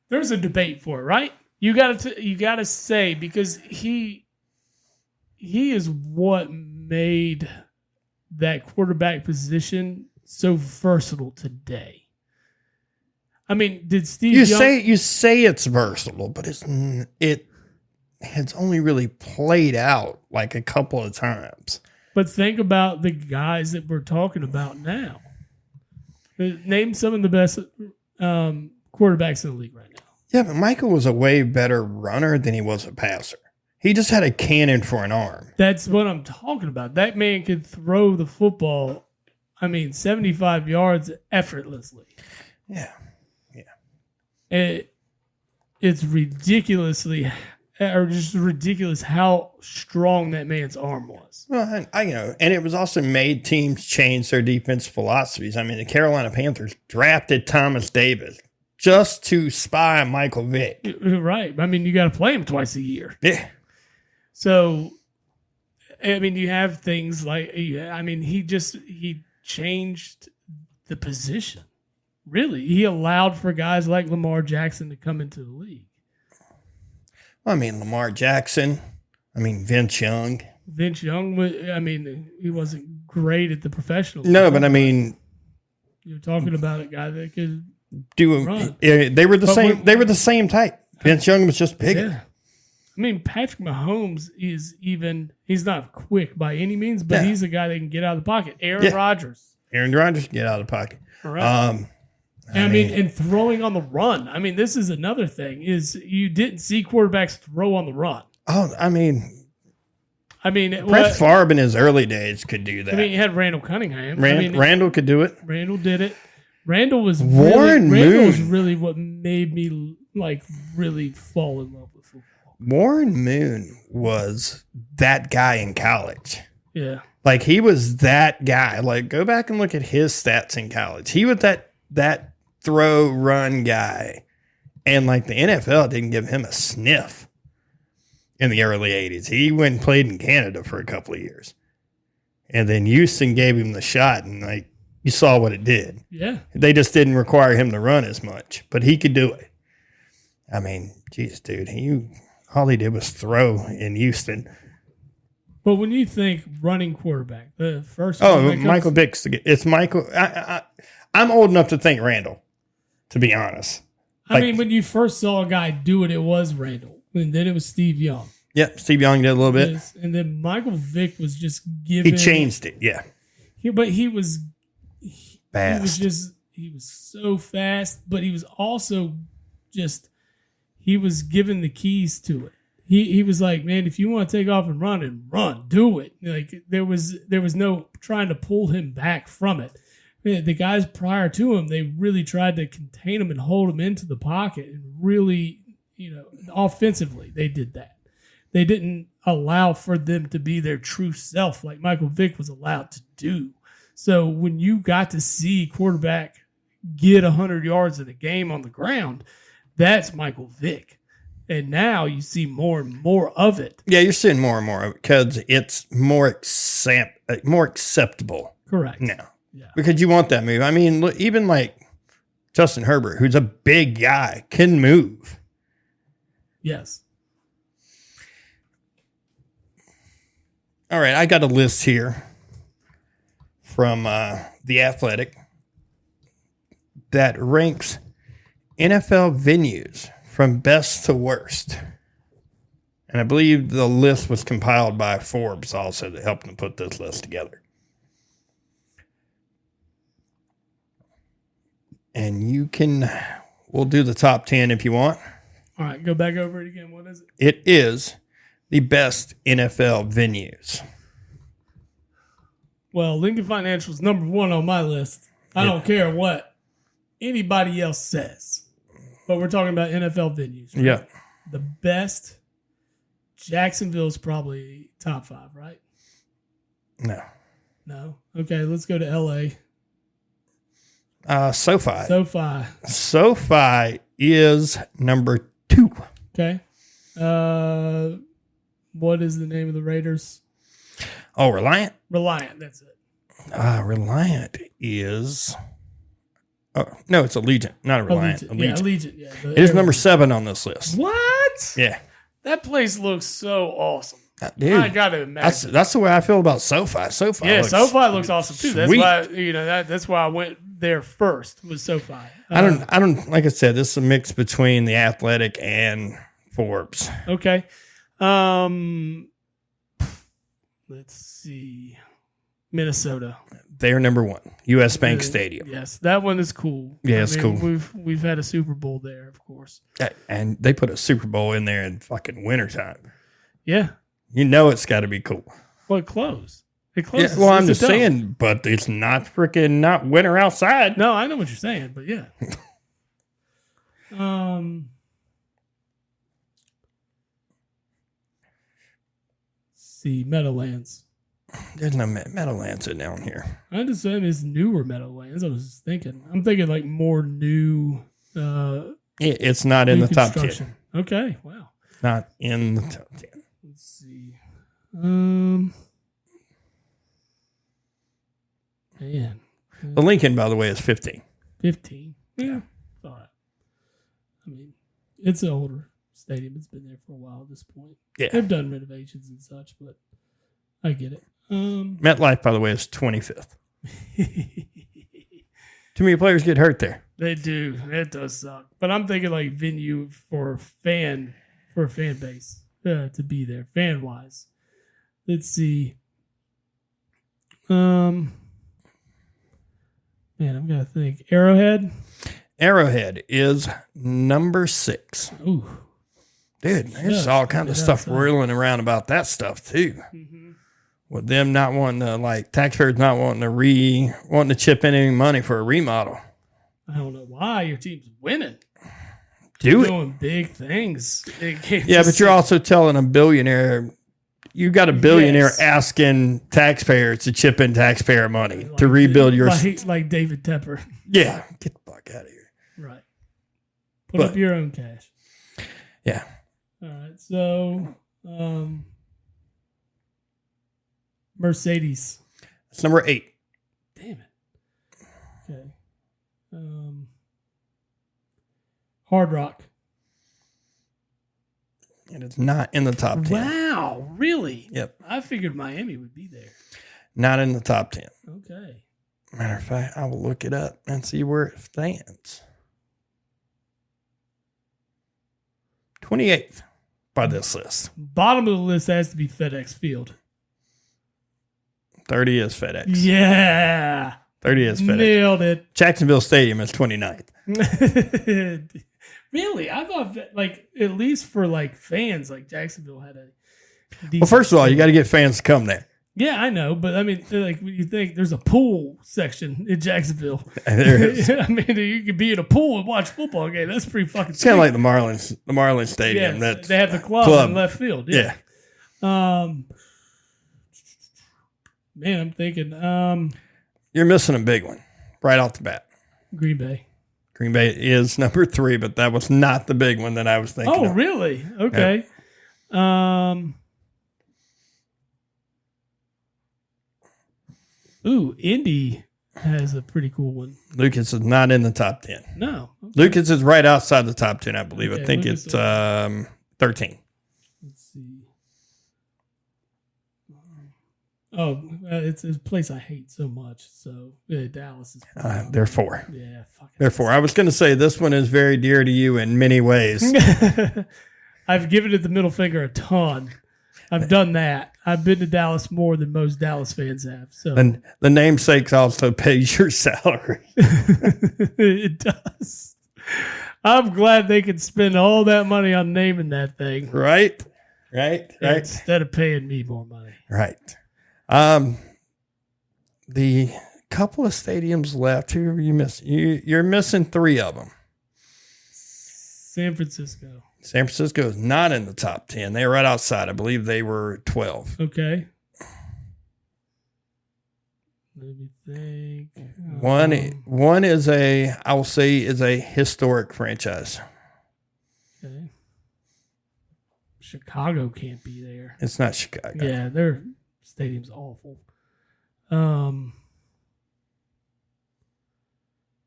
There's a debate for it, right? You gotta say because he is what made that quarterback position so versatile today. I mean, did Steve You say it's versatile, but it has only really played out like a couple of times. But think about the guys that we're talking about now. Name some of the best quarterbacks in the league right now. Yeah, but Michael was a way better runner than he was a passer. He just had a cannon for an arm. That's what I'm talking about. That man could throw the football, 75 yards effortlessly. Yeah. It's ridiculous how strong that man's arm was. Well, and it was also made teams change their defense philosophies. I mean, the Carolina Panthers drafted Thomas Davis just to spy Michael Vick. Right. You got to play him twice a year. Yeah. So, you have things like, he changed the position. Really, he allowed for guys like Lamar Jackson to come into the league. Well, I mean, Lamar Jackson. I mean, Vince Young. Vince Young, he wasn't great at the professional No, level. but I mean, you're talking about a guy that could do. run. They were the same. They were the same type. Vince Young was just bigger. Yeah. I mean, Patrick Mahomes he's not quick by any means, but he's a guy that can get out of the pocket. Aaron Rodgers can get out of the pocket. Right. And throwing on the run. I mean, this is another thing, is you didn't see quarterbacks throw on the run. Oh, I mean, Brett Favre in his early days could do that. I mean, you had Randall Cunningham. Randall could do it. Randall did it. Randall was Warren Moon. Randall was really what made me really fall in love with football. Warren Moon was that guy in college. Yeah. Like, he was that guy. Like, go back and look at his stats in college. He was that throw run guy. And like, the NFL didn't give him a sniff in the early 80s. He went and played in Canada for a couple of years. And then Houston gave him the shot, and like, you saw what it did. Yeah. They just didn't require him to run as much, but he could do it. I mean, geez, dude, all he did was throw in Houston. But when you think running quarterback, the first Michael Vick's. It's Michael. I'm old enough to think Randall, to be honest. I mean, when you first saw a guy do it, it was Randall, and then it was Steve Young. Yep, Steve Young did a little bit. Yes, and then Michael Vick was just giving. He changed it, yeah. But he was fast. He was so fast, but he was also he was given the keys to it. He was like, man, if you want to take off and run, do it. Like, there was no trying to pull him back from it. The guys prior to him, they really tried to contain him and hold him into the pocket, and really, offensively, they did that. They didn't allow for them to be their true self like Michael Vick was allowed to do. So when you got to see quarterback get 100 yards in a game on the ground, that's Michael Vick. And now you see more and more of it. Yeah, you're seeing more and more of it because it's more acceptable. Correct. Now. Yeah. Because you want that move. I mean, look, even like Justin Herbert, who's a big guy, can move. Yes. All right, I got a list here from The Athletic that ranks NFL venues from best to worst. And I believe the list was compiled by Forbes also to help them put this list together. And we'll do the top 10 if you want. All right, go back over it again. What is it? It is the best NFL venues. Well, Lincoln Financial is number one on my list. I don't care what anybody else says. But we're talking about NFL venues. Right? Yeah. The best, Jacksonville's probably top 5, right? No? Okay, let's go to L.A. SoFi. SoFi is number 2. Okay. What is the name of the Raiders? Oh, Reliant? Reliant, that's it. Reliant is... Oh, no, it's Allegiant, not a Reliant. Allegiant. Yeah, Allegiant. Yeah, it is number 7 on this list. What? Yeah. That place looks so awesome. Dude, I gotta imagine. That's the way I feel about SoFi. SoFi looks awesome too. Sweet. That's why that's why I went there first was SoFi. I don't like I said, this is a mix between the Athletic and Forbes. Okay. Let's see. Minnesota. They're number 1. US Bank Stadium. Yes, that one is cool. Yeah, it's cool. We've had a Super Bowl there, of course. And they put a Super Bowl in there in fucking wintertime. Yeah. You know it's got to be cool. Well, it closed. It closed. Yeah, well, I'm just saying, but it's not winter outside. No, I know what you're saying, but yeah. See, Meadowlands. There's no Meadowlands down here. I understand it's newer Meadowlands. I was just thinking. I'm thinking like more new. It's not in the top 10. Okay, wow. Not in the top 10. Let's see. Man, The Lincoln, by the way, is 15. 15. Yeah. All right. I mean, it's an older stadium. It's been there for a while at this point. Yeah. They've done renovations and such, but I get it. MetLife, by the way, is 25th. Too many players get hurt there. They do. It does suck. But I'm thinking like venue for a fan base to be there, fan wise. Let's see. Man, I'm gonna think. Arrowhead. Arrowhead is number 6. Ooh, dude, there's all kinds of stuff whirling around about that stuff too. Mm-hmm. With them not wanting to, like, taxpayers not wanting to chip in any money for a remodel. I don't know why your team's winning. You're doing big things. Yeah, but you're also telling a billionaire. You got a billionaire asking taxpayers to chip in taxpayer money to rebuild your like David Tepper. Yeah, get the fuck out of here. Right. Put up your own cash. Yeah. All right. So, Mercedes. That's number 8. Damn it. Okay. Hard Rock. And it's not in the top 10. Wow, really? Yep. I figured Miami would be there. Not in the top 10. Okay. Matter of fact, I will look it up and see where it stands. 28th by this list. Bottom of the list has to be FedEx Field. 30 is FedEx. Yeah. 30 is FedEx. Nailed it. Jacksonville Stadium is 29th. Really? I thought that, like, at least for like fans, like Jacksonville had a Well, first of all, you got to get fans to come there. Yeah, I know, but I mean, like, when you think there's a pool section in Jacksonville, there is. I mean, you could be in a pool and watch a football game. That's pretty fucking. It's kind of like the Marlins Stadium. Yeah, That's they have the club in left field. Yeah. Man, I'm thinking. You're missing a big one right off the bat. Green Bay. Green Bay is number 3, but that was not the big one that I was thinking. Oh, of. really? Okay. Yeah. Ooh, Indy has a pretty cool one. Lucas is not in the top 10. No. Okay. Lucas is right outside the top 10, I believe. Okay, I think Lucas it's 13. Let's see. Oh, it's a place I hate so much. So Dallas is. They're 4. Yeah, fuck. They're 4. I was going to say this one is very dear to you in many ways. I've given it the middle finger a ton. I've done that. I've been to Dallas more than most Dallas fans have. So, and the namesakes also pays your salary. It does. I'm glad they could spend all that money on naming that thing. Right. Instead of paying me more money. Right. The couple of stadiums left. Who are you missing? You're missing 3 of them. San Francisco. San Francisco is not in the top 10. They were right outside. I believe they were 12. Okay. Let me think. One is I will say is a historic franchise. Okay. Chicago can't be there. It's not Chicago. Yeah, their stadium's awful.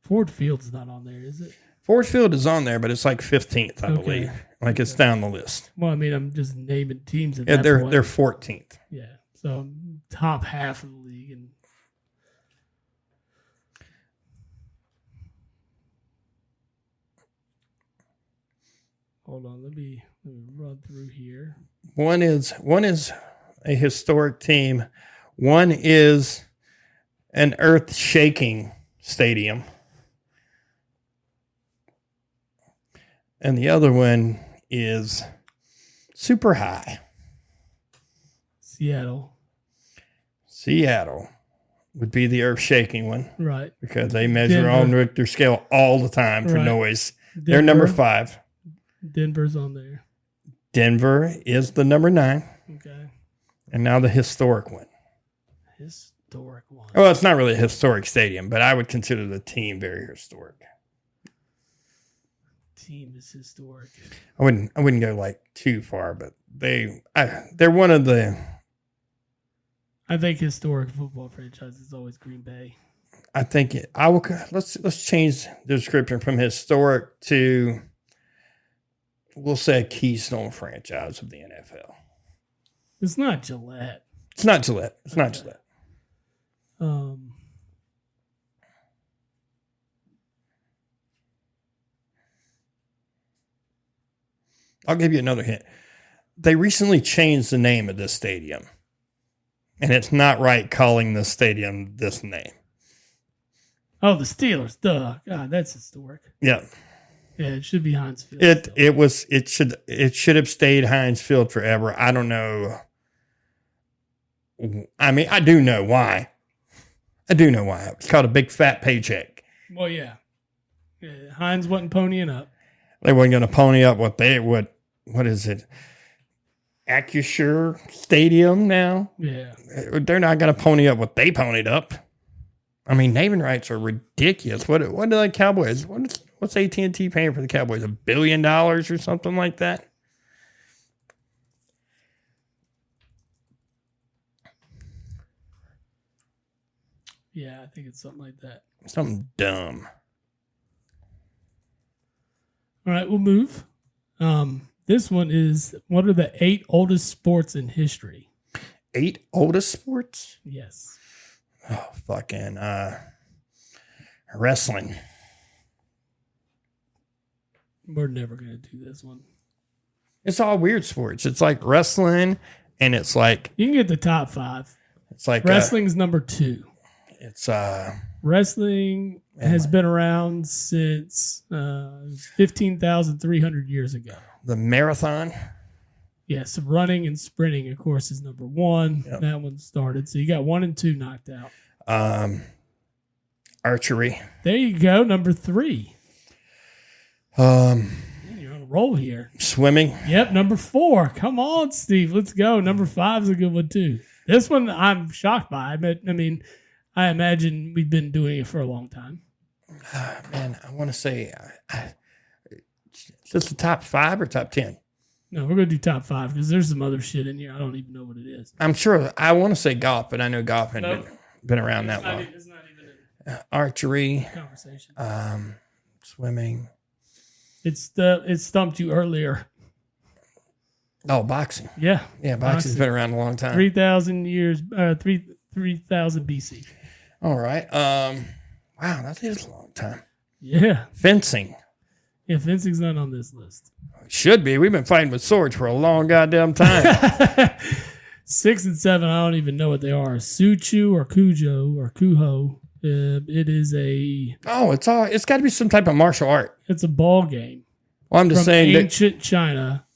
Ford Field's not on there, is it? Ford Field is on there, but it's like 15th, I believe. Like it's down the list. Well, I mean, I'm just naming teams. Yeah, they're 14th. Yeah, so top half of the league, and hold on, let me run through here. One is a historic team. One is an earth-shaking stadium. And the other one is super high. Seattle would be the earth-shaking one. Right. Because they measure on Richter scale all the time for noise. Denver, they're number 5. Denver's on there. Denver is the number 9. Okay. And now the historic one. Historic one. Well, it's not really a historic stadium, but I would consider the team very historic. Team is historic. I wouldn't go like too far, but they're one of the. I think historic football franchise is always Green Bay. I think I will. Let's change the description from historic to, we'll say, a keystone franchise of the NFL. It's not Gillette. It's not Gillette. It's not Gillette. I'll give you another hint. They recently changed the name of this stadium, and it's not right calling the stadium this name. Oh, the Steelers. Duh. God, that's historic. Yeah. Yeah, it should be Heinz Field. It should have stayed Heinz Field forever. I don't know. I mean, I do know why. It's called a big fat paycheck. Well, yeah. Heinz wasn't ponying up. They weren't going to pony up what is it? Acusure Stadium now? Yeah. They're not going to pony up what they ponied up. I mean, naming rights are ridiculous. What do the Cowboys? What's AT&T paying for the Cowboys? $1 billion or something like that? Yeah, I think it's something like that. Something dumb. All right, we'll move. This one is, what are the 8 oldest sports in history? 8 oldest sports? Yes. Oh, fucking wrestling. We're never going to do this one. It's all weird sports. It's like wrestling, and it's like... You can get the top 5. It's like... Wrestling's number 2. It's... Wrestling has been around since 15,300 years ago. The marathon? Yes, running and sprinting, of course, is number 1. Yep. That one started. So you got 1 and 2 knocked out. Archery. There you go, number 3. Man, you're on a roll here. Swimming. Yep, number 4. Come on, Steve. Let's go. Number 5 is a good one, too. This one I'm shocked by. I mean, I imagine we've been doing it for a long time. Man, I want to say... Is this the top 5 or top 10? No, we're going to do top 5 because there's some other shit in here. I don't even know what it is. I'm sure. I want to say golf, but I know golf hasn't been around that long. It's not even a Archery. conversation. Swimming. It stumped you earlier. Oh, boxing. Yeah. Yeah, boxing's been around a long time. 3,000 years, 3,000 BC. All right. Wow, that is a long time. Yeah. Fencing. Yeah, fencing's not on this list. Should be. We've been fighting with swords for a long goddamn time. 6 and 7, I don't even know what they are. Suchu or Kujo or Kuho. It is a... Oh, it's got to be some type of martial art. It's a ball game. Well, I'm just saying ancient China.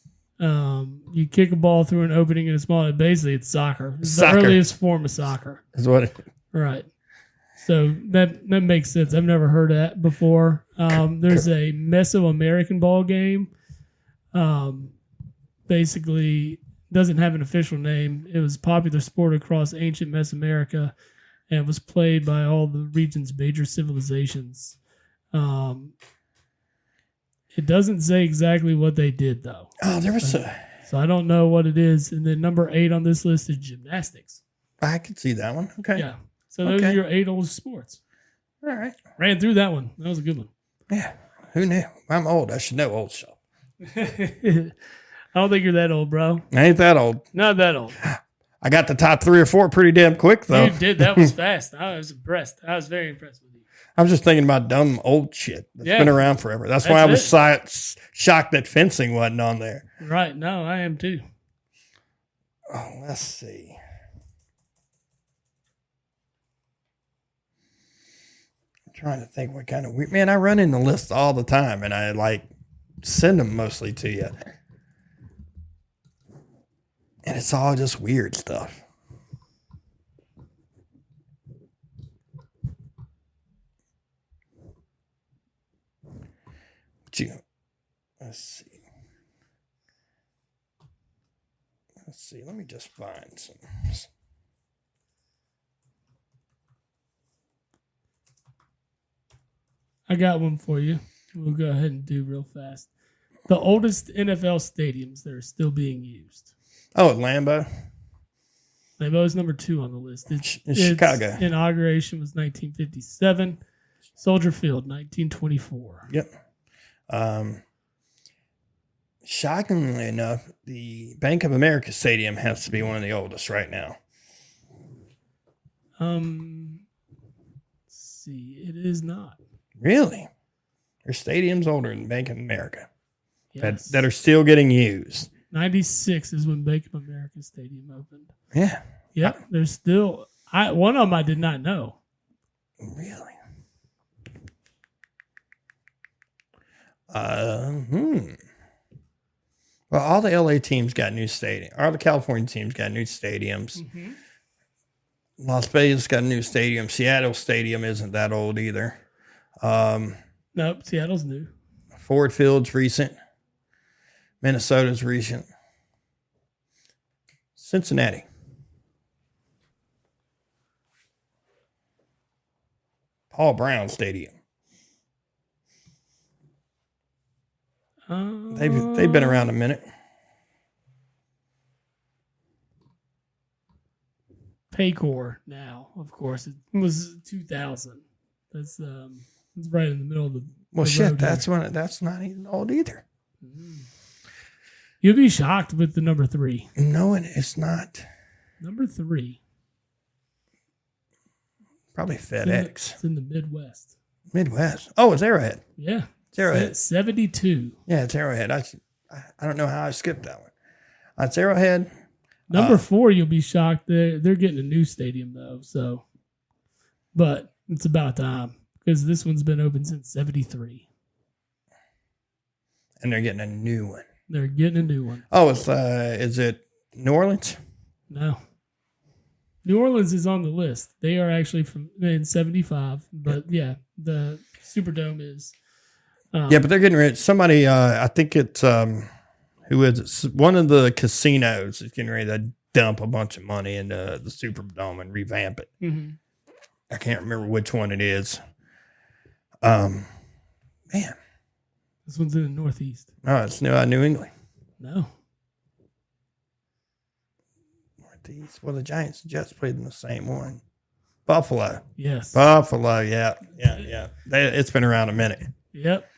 You kick a ball through an opening in a small... Basically, it's soccer. It's the earliest form of soccer. Is what it... Right. So that makes sense. I've never heard of that before. There's a Mesoamerican ball game. Basically, doesn't have an official name. It was a popular sport across ancient Mesoamerica and was played by all the region's major civilizations. It doesn't say exactly what they did, though. Oh, there was So I don't know what it is. And then number 8 on this list is gymnastics. I could see that one. Okay. Yeah. So those are your 8 oldest sports. All right. Ran through that one. That was a good one. Yeah. Who knew? I'm old. I should know old stuff. I don't think you're that old, bro. I ain't that old. Not that old. I got the top 3 or 4 pretty damn quick, though. You did. That was fast. I was impressed. I was very impressed with you. I was just thinking about dumb old shit that's been around forever. That's why I was shocked that fencing wasn't on there. Right. No, I am too. Oh, let's see. I'm trying to think what kind of weird... Man, I run in the list all the time, and I, send them mostly to you. And it's all just weird stuff. Let's see. Let me just find some. I got one for you. We'll go ahead and do real fast. The oldest NFL stadiums that are still being used. Oh, at Lambeau? Lambeau's number 2 on the list. It's Chicago. Inauguration was 1957. Soldier Field, 1924. Yep. Shockingly enough, the Bank of America Stadium has to be one of the oldest right now. Let's see. It is not. Really? Their stadium's older than Bank of America. Yes. That are still getting used. 96 is when Bank of America Stadium opened. Yeah. Yep. There's still one of them I did not know. Really? Well, all the LA teams got new stadiums. All the California teams got new stadiums. Mm-hmm. Las Vegas got a new stadium. Seattle Stadium isn't that old either. Nope, Seattle's new. Ford Field's recent. Minnesota's recent. Cincinnati. Paul Brown Stadium. They've been around a minute. Paycor now, of course, it was 2000. That's it's right in the middle of the. Well, the shit, road that's here. when that's not even old either. You'll be shocked with the number 3. No, it's not. Number 3. Probably FedEx. It's in the Midwest. Midwest. Oh, it's Arrowhead. Yeah. It's Arrowhead. 72. Yeah, it's Arrowhead. I don't know how I skipped that one. It's Arrowhead. Number 4, you'll be shocked. They're getting a new stadium though, so but it's about time because this one's been open since 73. And they're getting a new one. They're getting a new one. Oh, it's is it New Orleans? No. New Orleans is on the list. They are actually from in 75, but yeah, the Superdome is yeah, but they're getting rid. Somebody, I think it's who is it? One of the casinos is getting ready to dump a bunch of money into the Superdome and revamp it. Mm-hmm. I can't remember which one it is. Man, This one's in the Northeast. oh, it's New England. No. Northeast. Well, the Giants and Jets played in the same one. Buffalo. Yes. Buffalo. Yeah. It's been around a minute. Yep.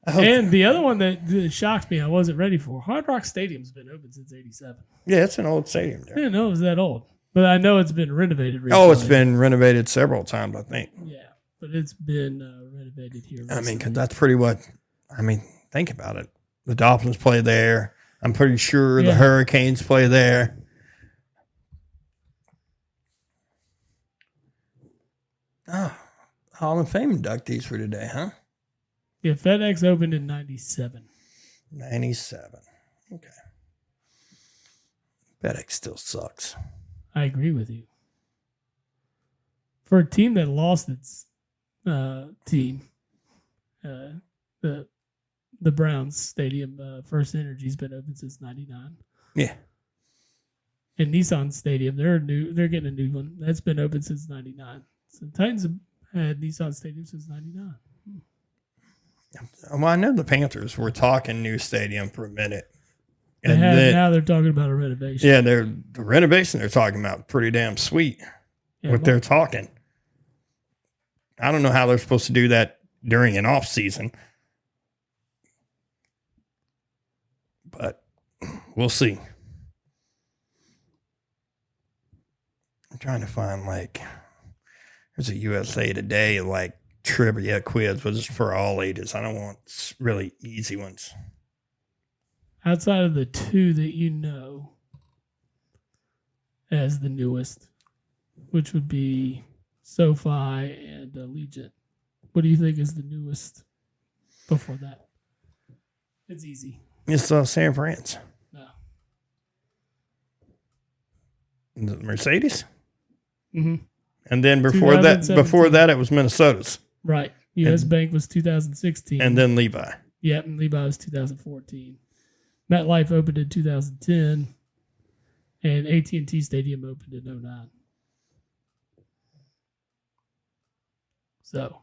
And the other one that shocked me, I wasn't ready for. Hard Rock Stadium's been open since 87. Yeah, it's an old stadium I there. didn't know it was that old. But I know it's been renovated recently. Oh, it's been renovated several times, I think. Yeah, but it's been renovated here recently. I mean, because that's pretty what, think about it. The Dolphins play there. I'm pretty sure the Hurricanes play there. Oh, Hall of Fame inductees for today, huh? Yeah, FedEx opened in 97. 97. Okay. FedEx still sucks. I agree with you. For a team that lost its team, the Browns Stadium, First Energy's been open since 99. Yeah. And Nissan Stadium, they're getting a new one. That's been open since 99. So the Titans have had Nissan Stadium since 99. Well, I know the Panthers were talking new stadium for a minute. Now they're talking about a renovation. Yeah, the renovation they're talking about pretty damn sweet. Yeah, what they're talking. I don't know how they're supposed to do that during an off season, but we'll see. I'm trying to find there's a USA Today trivia quiz, but it's for all ages. I don't want really easy ones. Outside of the two that you know as the newest, which would be SoFi and Allegiant, what do you think is the newest before that? It's easy. It's San Francisco. No. The Mercedes? Mm-hmm. And then before that, it was Minnesota's. Right. U.S. Bank was 2016. And then Levi. Yep, and Levi was 2014. MetLife opened in 2010, and AT&T Stadium opened in 2009. So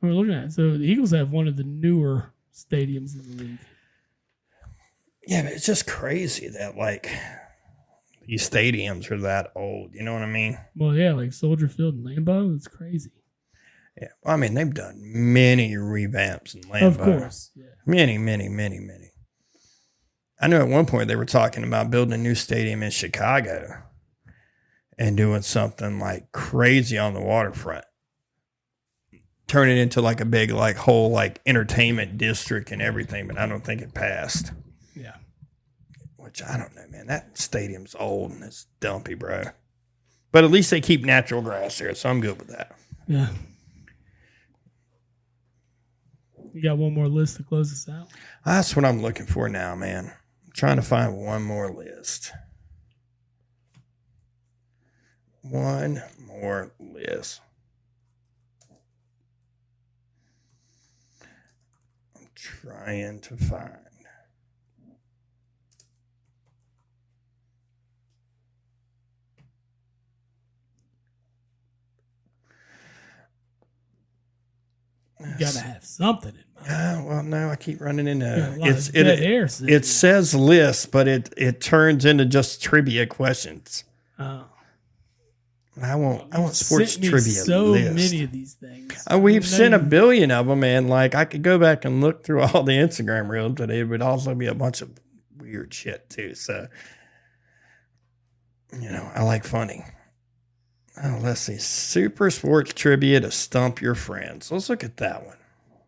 we're looking at it. So the Eagles have one of the newer stadiums in the league. Yeah, but it's just crazy that, like, these stadiums are that old. You know what I mean? Well, yeah, like Soldier Field and Lambeau. It's crazy. Yeah. Well, I mean, they've done many revamps in Lambeau. Of course. Yeah. Many. I know at one point they were talking about building a new stadium in Chicago and doing something like crazy on the waterfront. Turn it into like a big, like, whole, like, entertainment district and everything, but I don't think it passed. Yeah. Which, I don't know, man. That stadium's old and it's dumpy, bro. But at least they keep natural grass there, so I'm good with that. Yeah. You got one more list to close us out? That's what I'm looking for now, man. I'm trying to find one more list. One more list. I'm trying to find. You gotta have something in mind. Well, no, I keep running into it. It says list, but it turns into just trivia questions. Oh. I want sports trivia. So list. many of these things. We've sent a billion of them, and like I could go back and look through all the Instagram reels, but it would also be a bunch of weird shit too. So, I like funny. Oh, let's see. Super sports trivia to stump your friends. Let's look at that one.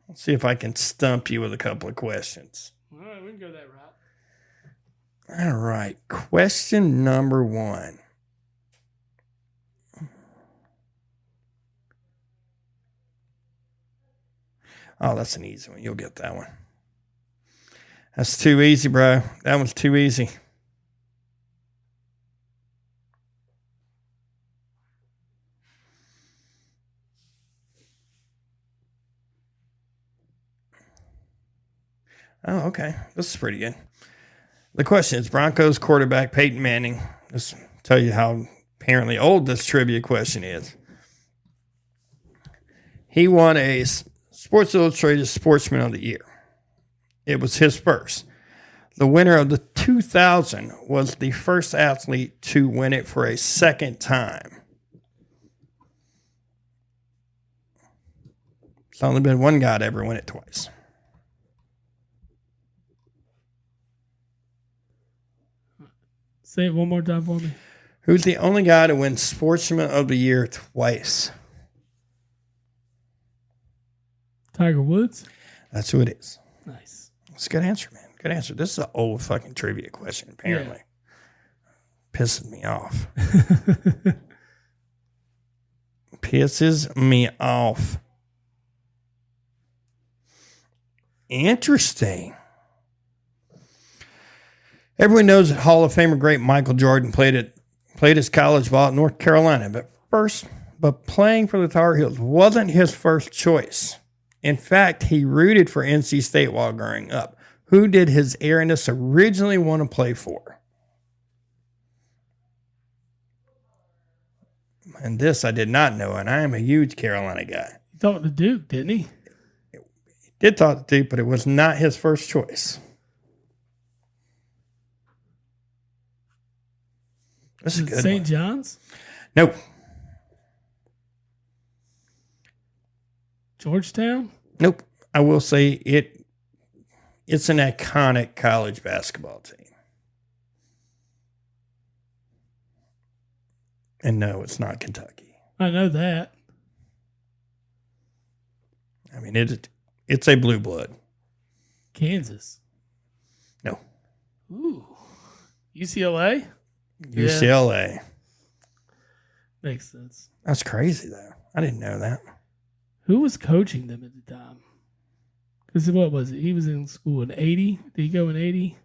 Let's see if I can stump you with a couple of questions. All right, we can go that route. All right. Question number 1. Oh, that's an easy one. You'll get that one. That's too easy, bro. That one's too easy. Oh, okay. This is pretty good. The question is, Broncos quarterback Peyton Manning. Just tell you how apparently old this trivia question is. He won a Sports Illustrated Sportsman of the Year. It was his first. The winner of the 2000 was the first athlete to win it for a second time. It's only been one guy to ever win it twice. Say it one more time for me. Who's the only guy to win Sportsman of the Year twice? Tiger Woods? That's who it is. Nice. That's a good answer, man. Good answer. This is an old fucking trivia question, apparently. Yeah. Pisses me off. Pisses me off. Interesting. Everyone knows that Hall of Famer great Michael Jordan played his college ball at North Carolina, but playing for the Tar Heels wasn't his first choice. In fact, he rooted for NC State while growing up. Who did his Airness originally want to play for? And this I did not know, and I am a huge Carolina guy. He talked to Duke, didn't he? He did talk to Duke, but it was not his first choice. This is a good St. one. John's? Nope. Georgetown? Nope. I will say it's an iconic college basketball team. And no, it's not Kentucky. I know that. I mean, it's a blue blood. Kansas? No. Ooh. UCLA? UCLA. Yeah. Makes sense. That's crazy, though. I didn't know that. Who was coaching them at the time? Because what was it? He was in school in 80. Did he go in 80?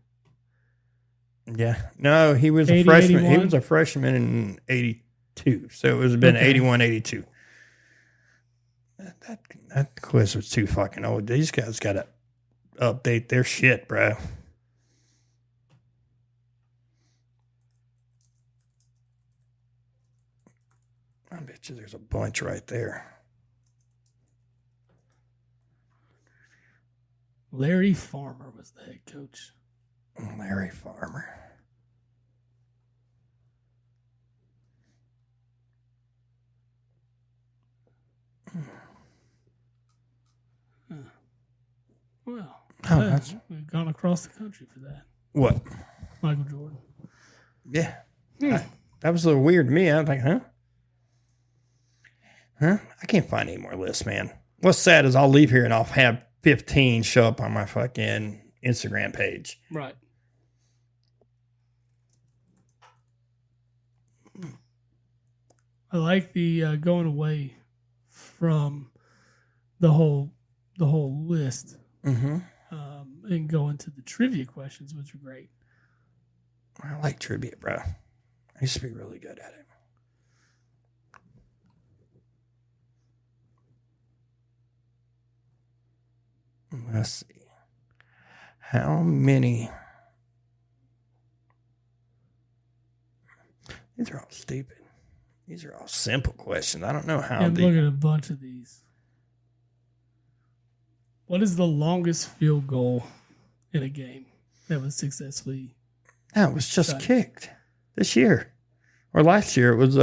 Yeah. No, he was 80, a freshman. 81? He was a freshman in 82. So it was been 81, 82. That quiz was too fucking old. These guys got to update their shit, bro. I bet you there's a bunch right there. Larry Farmer was the head coach. Larry Farmer. Well, Oh, we've gone across the country for that. What? Michael Jordan. Yeah. That was a little weird to me. I was like, huh? I can't find any more lists, man. What's sad is I'll leave here and I'll have 15 show up on my fucking Instagram page. Right. I like the going away from the whole list and going to the trivia questions, which are great. I like trivia, bro. I used to be really good at it. Let's see. How many? These are all stupid. These are all simple questions. I don't know how. I'm looking at a bunch of these. What is the longest field goal in a game that was successfully? That was just kicked this year or last year. It was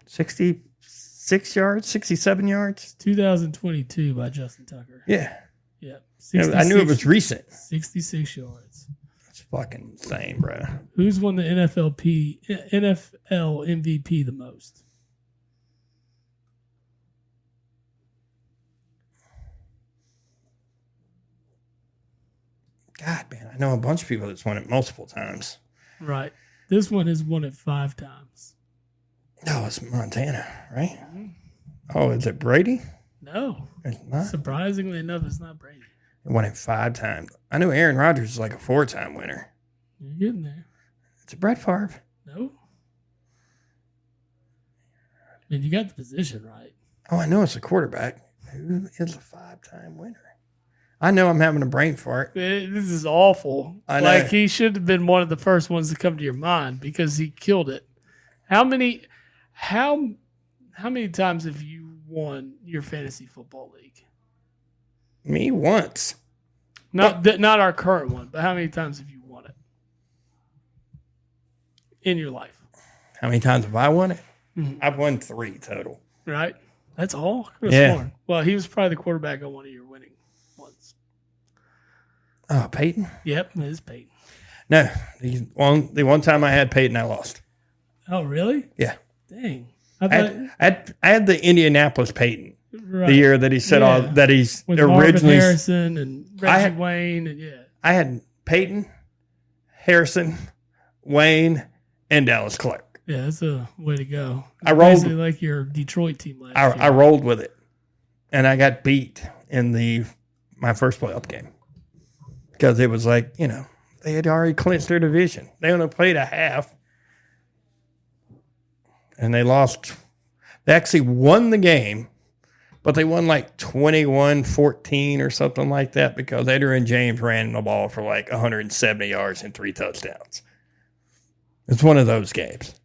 66 yards, 67 yards. 2022 by Justin Tucker. Yeah. Yeah. I knew it was recent. 66 yards. That's fucking insane, bro. Who's won the NFL MVP the most? God, man, I know a bunch of people that's won it multiple times. Right. This one has won it 5 times. No, it's Montana, right? Mm-hmm. Oh, is it Brady? No. It's not. Surprisingly enough, it's not Brady. It won it 5 times. I knew Aaron Rodgers was like a 4-time winner. You're getting there. It's a Brett Favre. No. I mean, you got the position right. Oh, I know it's a quarterback. Who is a 5-time winner? I know I'm having a brain fart. This is awful. I know. Like, he should have been one of the first ones to come to your mind because he killed it. How many times have you won your fantasy football league? Me once. Not our current one, but how many times have you won it in your life? How many times have I won it? Mm-hmm. I've won 3 total. Right? That's all? Yeah. Sworn. Well, he was probably the quarterback on one of your winning ones. Oh, Peyton? Yep, it is Peyton. No. The one time I had Peyton, I lost. Oh, really? Yeah. Dang. I had the Indianapolis Peyton. Right. The year that he said that he's with originally Marvin Harrison and Reggie Wayne and I had Peyton, Harrison, Wayne, and Dallas Clark. Yeah, that's a way to go. I rolled basically like your Detroit team last year. I rolled with it, and I got beat in my first playoff game because it was like they had already clinched their division. They only played a half, and they lost. They actually won the game. But they won like 21-14 or something like that because Adrian James ran the ball for like 170 yards and 3 touchdowns. It's one of those games.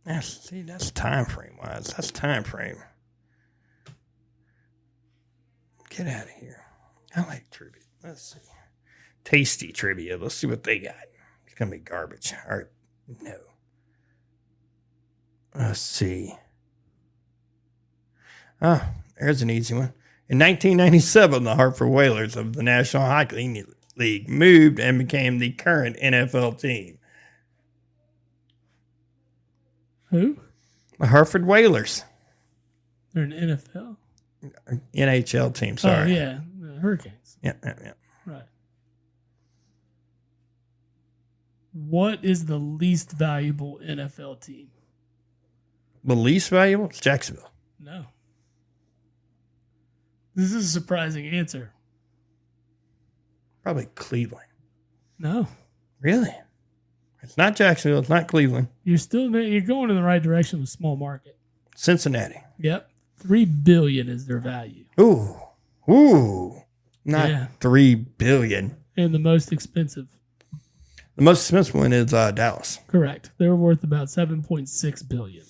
That's time frame wise. That's time frame. Get out of here. I like trivia. Let's see. Tasty trivia. Let's see what they got. It's going to be garbage. All right. No. Let's see. Oh, there's an easy one. In 1997, the Hartford Whalers of the National Hockey League moved and became the current NFL team. Who? The Hartford Whalers. They're an NFL? NHL team, sorry. Oh, yeah. The Hurricanes. Yeah. Right. What is the least valuable NFL team? The least valuable? It's Jacksonville. No. This is a surprising answer. Probably Cleveland. No. Really? It's not Jacksonville. It's not Cleveland. You're going in the right direction with small market. Cincinnati. Yep. $3 billion is their value. Ooh. Not $3 billion. And the most expensive. The most expensive one is Dallas. Correct. They're worth about $7.6 billion.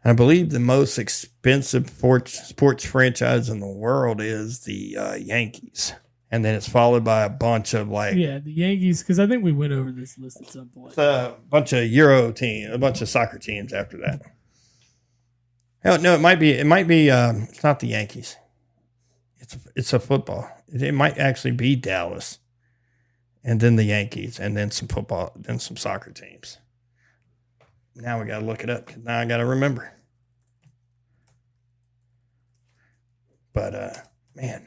And I believe the most expensive sports franchise in the world is the Yankees. And then it's followed by a bunch of the Yankees, because I think we went over this list at some point. A bunch of Euro teams, a bunch of soccer teams after that. Oh, no, it might be. It's not the Yankees. It's a football. It might actually be Dallas, and then the Yankees, and then some football, then some soccer teams. Now we got to look it up because now I got to remember. But man.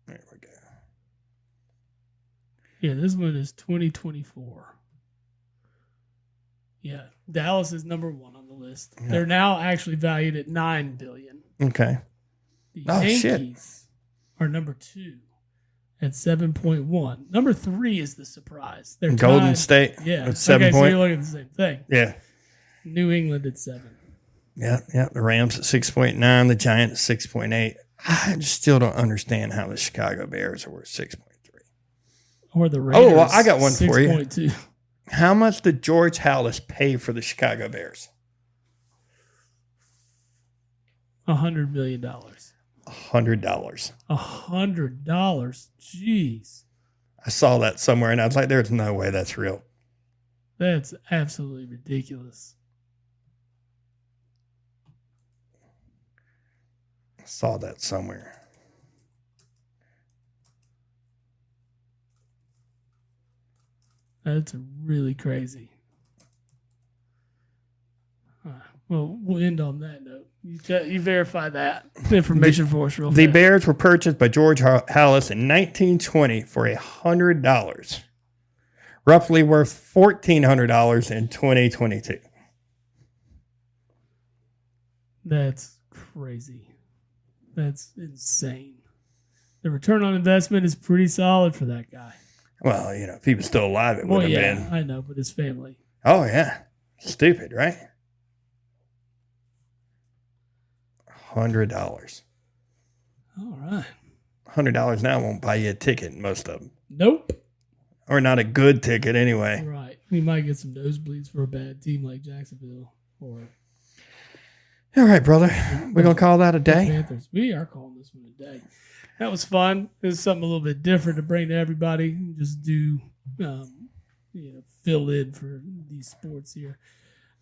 There we go. Yeah, this one is 2024. Yeah, Dallas is number 1 on the list. Yeah. They're now actually valued at $9 billion. Okay. The Yankees are number 2 at 7.1. Number 3 is the surprise. They're Golden tied. State. Yeah. At 7 so you're looking at the same thing. Yeah. New England at 7. Yeah. The Rams at 6.9. The Giants at 6.8. I just still don't understand how the Chicago Bears are worth 6.3. Or the Raiders. Oh, well, I got one 6. for you. 2. How much did George Halas pay for the Chicago Bears? $100 million. $100. $100. Jeez. I saw that somewhere, and I was like, "There's no way that's real." That's absolutely ridiculous. I saw that somewhere. That's really crazy. Well, we'll end on that note. You verify that information for us real fast. The Bears were purchased by George Halas in 1920 for $100, roughly worth $1,400 in 2022. That's crazy. That's insane. The return on investment is pretty solid for that guy. Well, if he was still alive, it would have been. I know, but his family. Oh, yeah. Stupid, right? $100. All right. $100 now won't buy you a ticket, most of them. Nope. Or not a good ticket anyway. Right. We might get some nosebleeds for a bad team like Jacksonville. All right, brother. We're going to call that a day? Panthers. We are calling this one a day. That was fun. It was something a little bit different to bring to everybody. Just do, fill in for these sports here.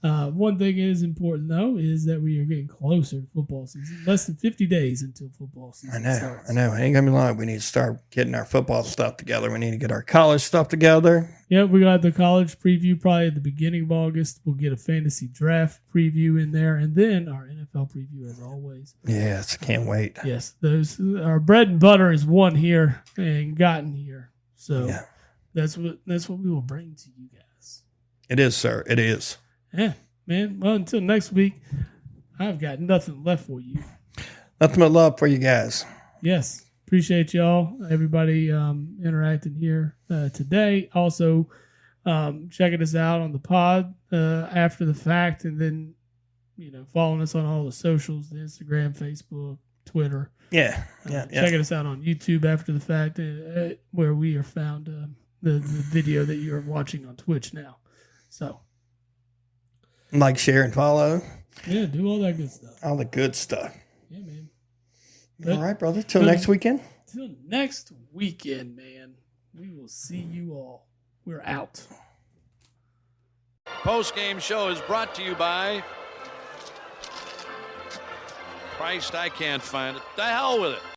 One thing is important, though, is that we are getting closer to football season. Less than 50 days until football season starts. I know. Ain't going to be long. We need to start getting our football stuff together. We need to get our college stuff together. Yeah, we got the college preview probably at the beginning of August. We'll get a fantasy draft preview in there, and then our NFL preview as always. Yes, can't wait. Yes, our bread and butter is won here and gotten here. So that's what we will bring to you guys. It is, sir. It is. Yeah, man. Well, until next week, I've got nothing left for you. Nothing but love for you guys. Yes. Appreciate y'all, everybody interacting here today. Also, checking us out on the pod after the fact, and then, following us on all the socials, the Instagram, Facebook, Twitter. Yeah. Checking us out on YouTube after the fact, where we are found the video that you're watching on Twitch now. So. Like, share, and follow. Yeah, do all that good stuff. All the good stuff. Yeah, man. All right, brother. Till next weekend. Till next weekend, man. We will see you all. We're out. Post-game show is brought to you by Christ, I can't find it. The hell with it.